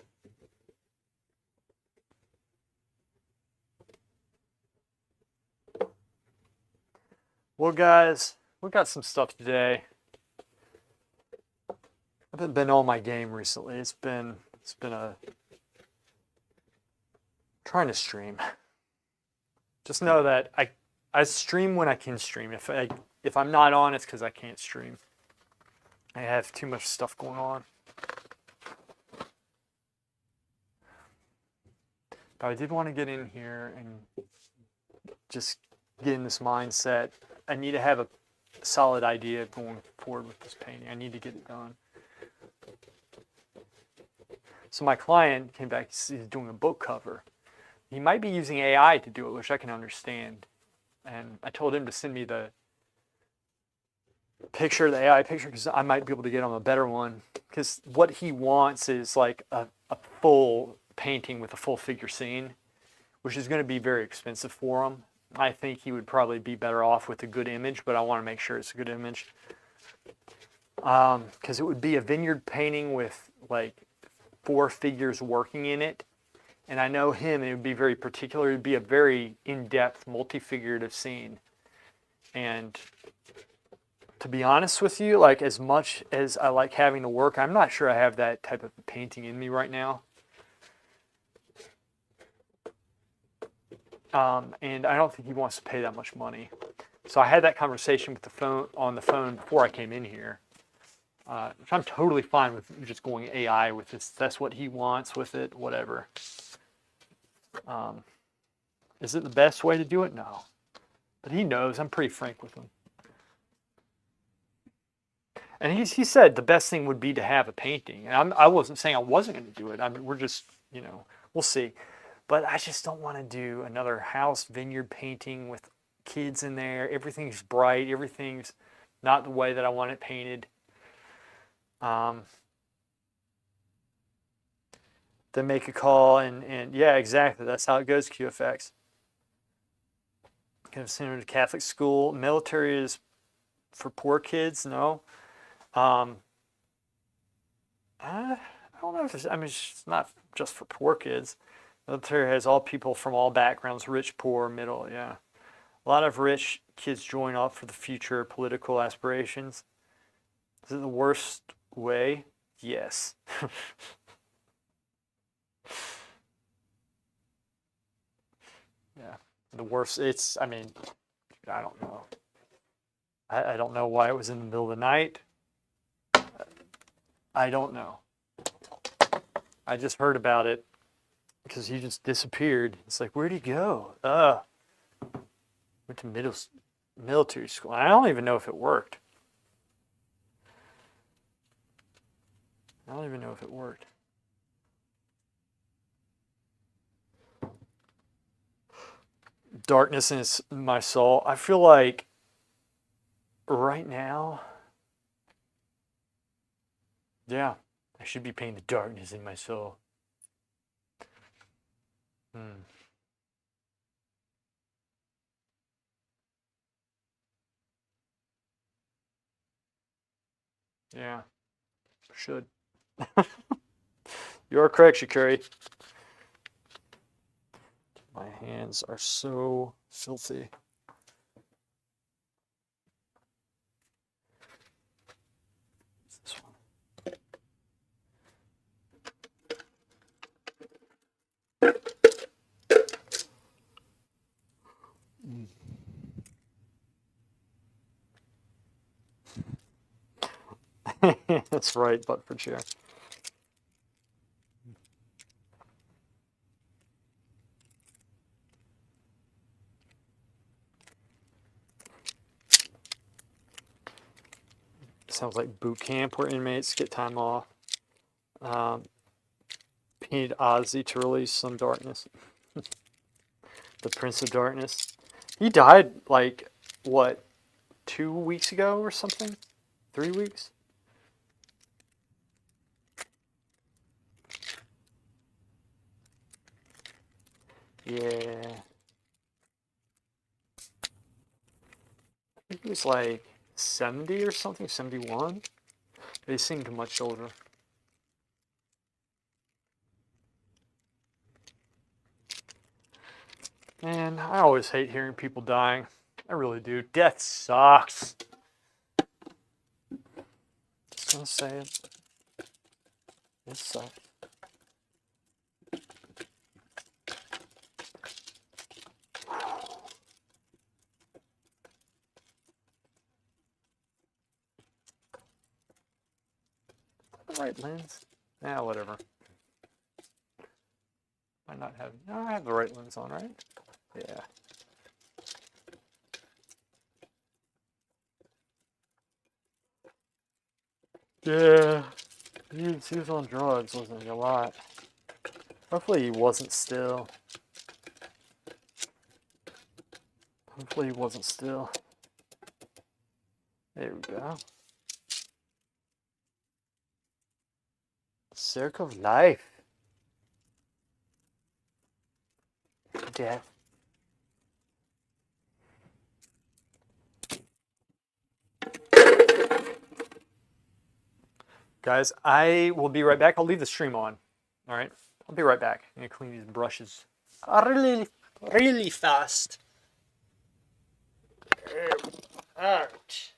Well, guys, we got some stuff today. I haven't been on my game recently. It's been a trying to stream. Just know that I stream when I can stream. If I'm not on, it's because I can't stream. I have too much stuff going on. But I did want to get in here and just get in this mindset. I need to have a solid idea going forward with this painting. I need to get it done. So my client came back, he's doing a book cover. He might be using AI to do it, which I can understand. And I told him to send me the picture, the AI picture, because I might be able to get him a better one. Because what he wants is like a full painting with a full figure scene, which is going to be very expensive for him. I think he would probably be better off with a good image, but I want to make sure it's a good image. Because it would be a vineyard painting with like 4 figures working in it. And I know him, and it would be very particular. It would be a very in-depth, multi-figurative scene. And to be honest with you, like as much as I like having the work, I'm not sure I have that type of painting in me right now. And I don't think he wants to pay that much money. So I had that conversation with on the phone before I came in here. Which I'm totally fine with just going AI with this. That's what he wants with it, whatever. Is it the best way to do it? No. But he knows. I'm pretty frank with him. And he said the best thing would be to have a painting. And I wasn't saying I wasn't going to do it. I mean, we're just, we'll see. But I just don't want to do another house vineyard painting with kids in there. Everything's bright. Everything's not the way that I want it painted. Then make a call and yeah, exactly. That's how it goes, QFX. Kind of send them to Catholic school. Military is for poor kids. No. I don't know if it's, it's not just for poor kids. Military has all people from all backgrounds, rich, poor, middle, yeah. A lot of rich kids join up for the future political aspirations. Is it the worst way? Yes. Yeah. The worst, I don't know. I don't know why it was in the middle of the night. I don't know. I just heard about it because he just disappeared. It's like, where'd he go? Went to military school. I don't even know if it worked. I don't even know if it worked. Darkness in my soul. I feel like right now, yeah, I should be painting the darkness in my soul. Yeah, should. You are correct, Shikari. My hands are so filthy. This one. That's right, butt for chair. Sounds like boot camp where inmates get time off. Painted Ozzy to release some darkness. The Prince of Darkness. He died like, what, 2 weeks ago or something? 3 weeks? Yeah. I think he was like 70 or something, 71. They seemed much older. And I always hate hearing people dying. I really do. Death sucks. Just gonna say it. It sucks. The right lens? Yeah, whatever. Might not have. No, I have the right lens on, right? Yeah. Yeah. He was on drugs, wasn't he? A lot. Hopefully he wasn't still. Hopefully he wasn't still. There we go. Circle of life. Death. Guys, I will be right back. I'll leave the stream on. All right? I'll be right back. I'm going to clean these brushes really, really fast. Alright.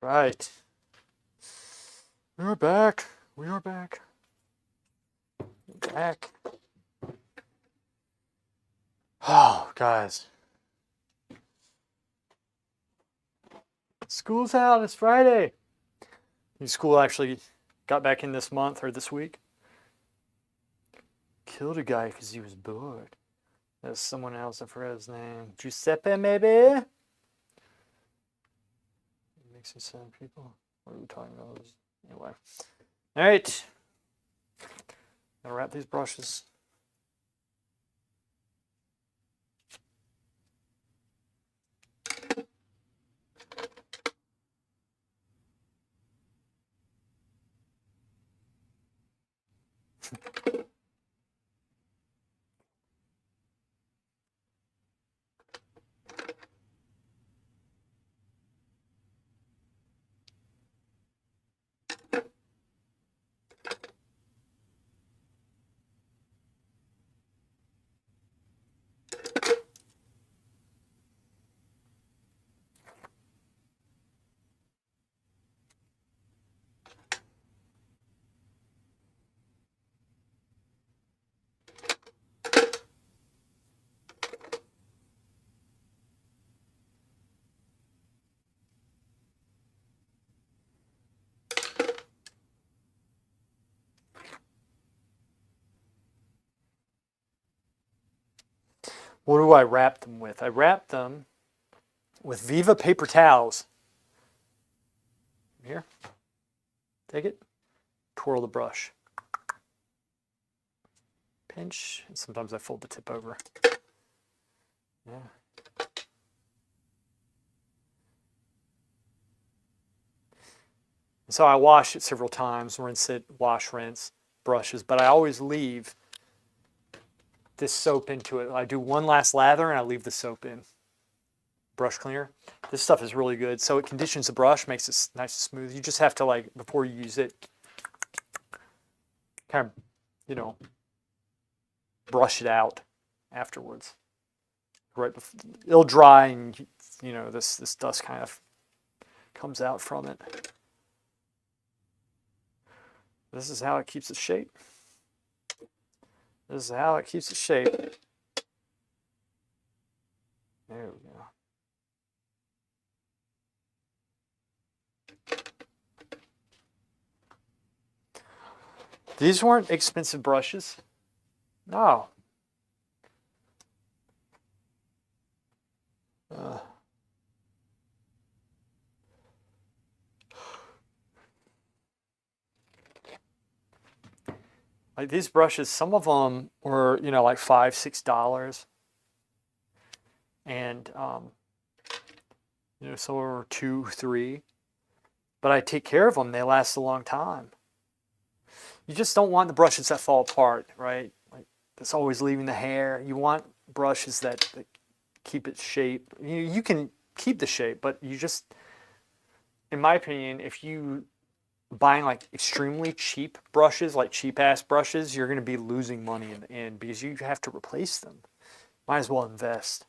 Right. We are back. We are back. Back. Oh, guys. School's out. It's Friday. New school actually got back in this month or this week. Killed a guy because he was bored. That's someone else. I forgot his name. Giuseppe, maybe? Makes you sound people. What are we talking about? Anyway. All right. Gotta wrap these brushes. What do I wrap them with? I wrap them with Viva paper towels. Here. Take it. Twirl the brush. Pinch. And sometimes I fold the tip over. Yeah. So I wash it several times, rinse it, wash, rinse, brushes, but I always leave this soap into it. I do one last lather and I leave the soap in. Brush cleaner. This stuff is really good. So it conditions the brush, makes it nice and smooth. You just have to, like, before you use it, kind of, you know, brush it out afterwards. Right before, it'll dry and, you know, this dust kind of comes out from it. This is how it keeps its shape. This is how it keeps its shape. There we go. These weren't expensive brushes. No. Like these brushes, some of them were, you know, like $5, $6. And, you know, some were $2, $3. But I take care of them. They last a long time. You just don't want the brushes that fall apart, right? Like that's always leaving the hair. You want brushes that keep its shape. You can keep the shape, but you just, in my opinion, if you buying like extremely cheap brushes, like cheap ass brushes, you're going to be losing money in the end because you have to replace them. Might as well invest.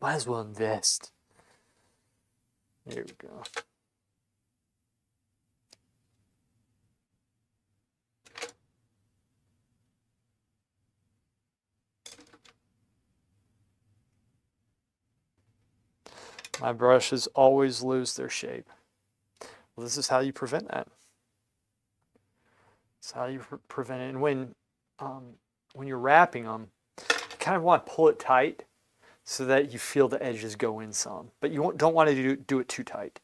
Might as well invest. There we go. My brushes always lose their shape. Well, this is how you prevent that. It's how you prevent it. And when you're wrapping them, you kind of want to pull it tight so that you feel the edges go in some. But you don't want to do it too tight.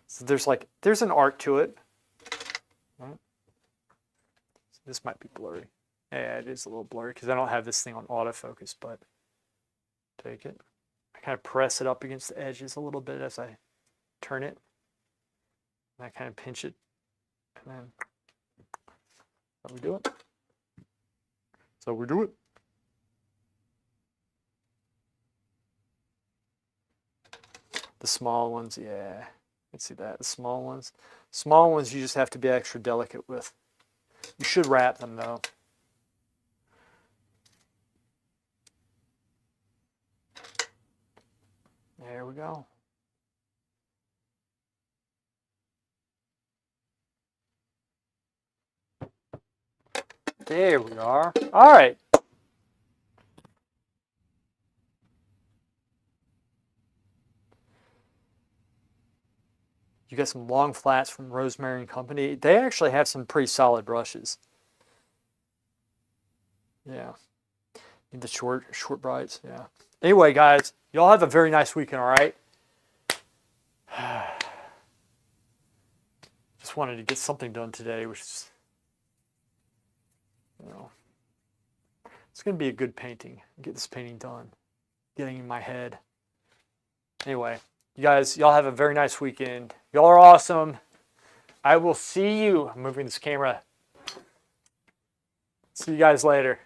So there's an art to it. Right? This might be blurry. Yeah, it is a little blurry because I don't have this thing on autofocus, but take it. I kind of press it up against the edges a little bit as I turn it. And I kind of pinch it. And then so we do it. So we do it. The small ones, yeah. You can see that. The small ones. Small ones you just have to be extra delicate with. You should wrap them though. There we go. There we are. All right. You got some long flats from Rosemary and Company. They actually have some pretty solid brushes. Yeah. Need the short brights. Yeah. Anyway, guys, y'all have a very nice weekend, all right? Just wanted to get something done today, which is, you know, it's going to be a good painting. Get this painting done. Getting in my head. Anyway, you guys, y'all have a very nice weekend. Y'all are awesome. I will see you. I'm moving this camera. See you guys later.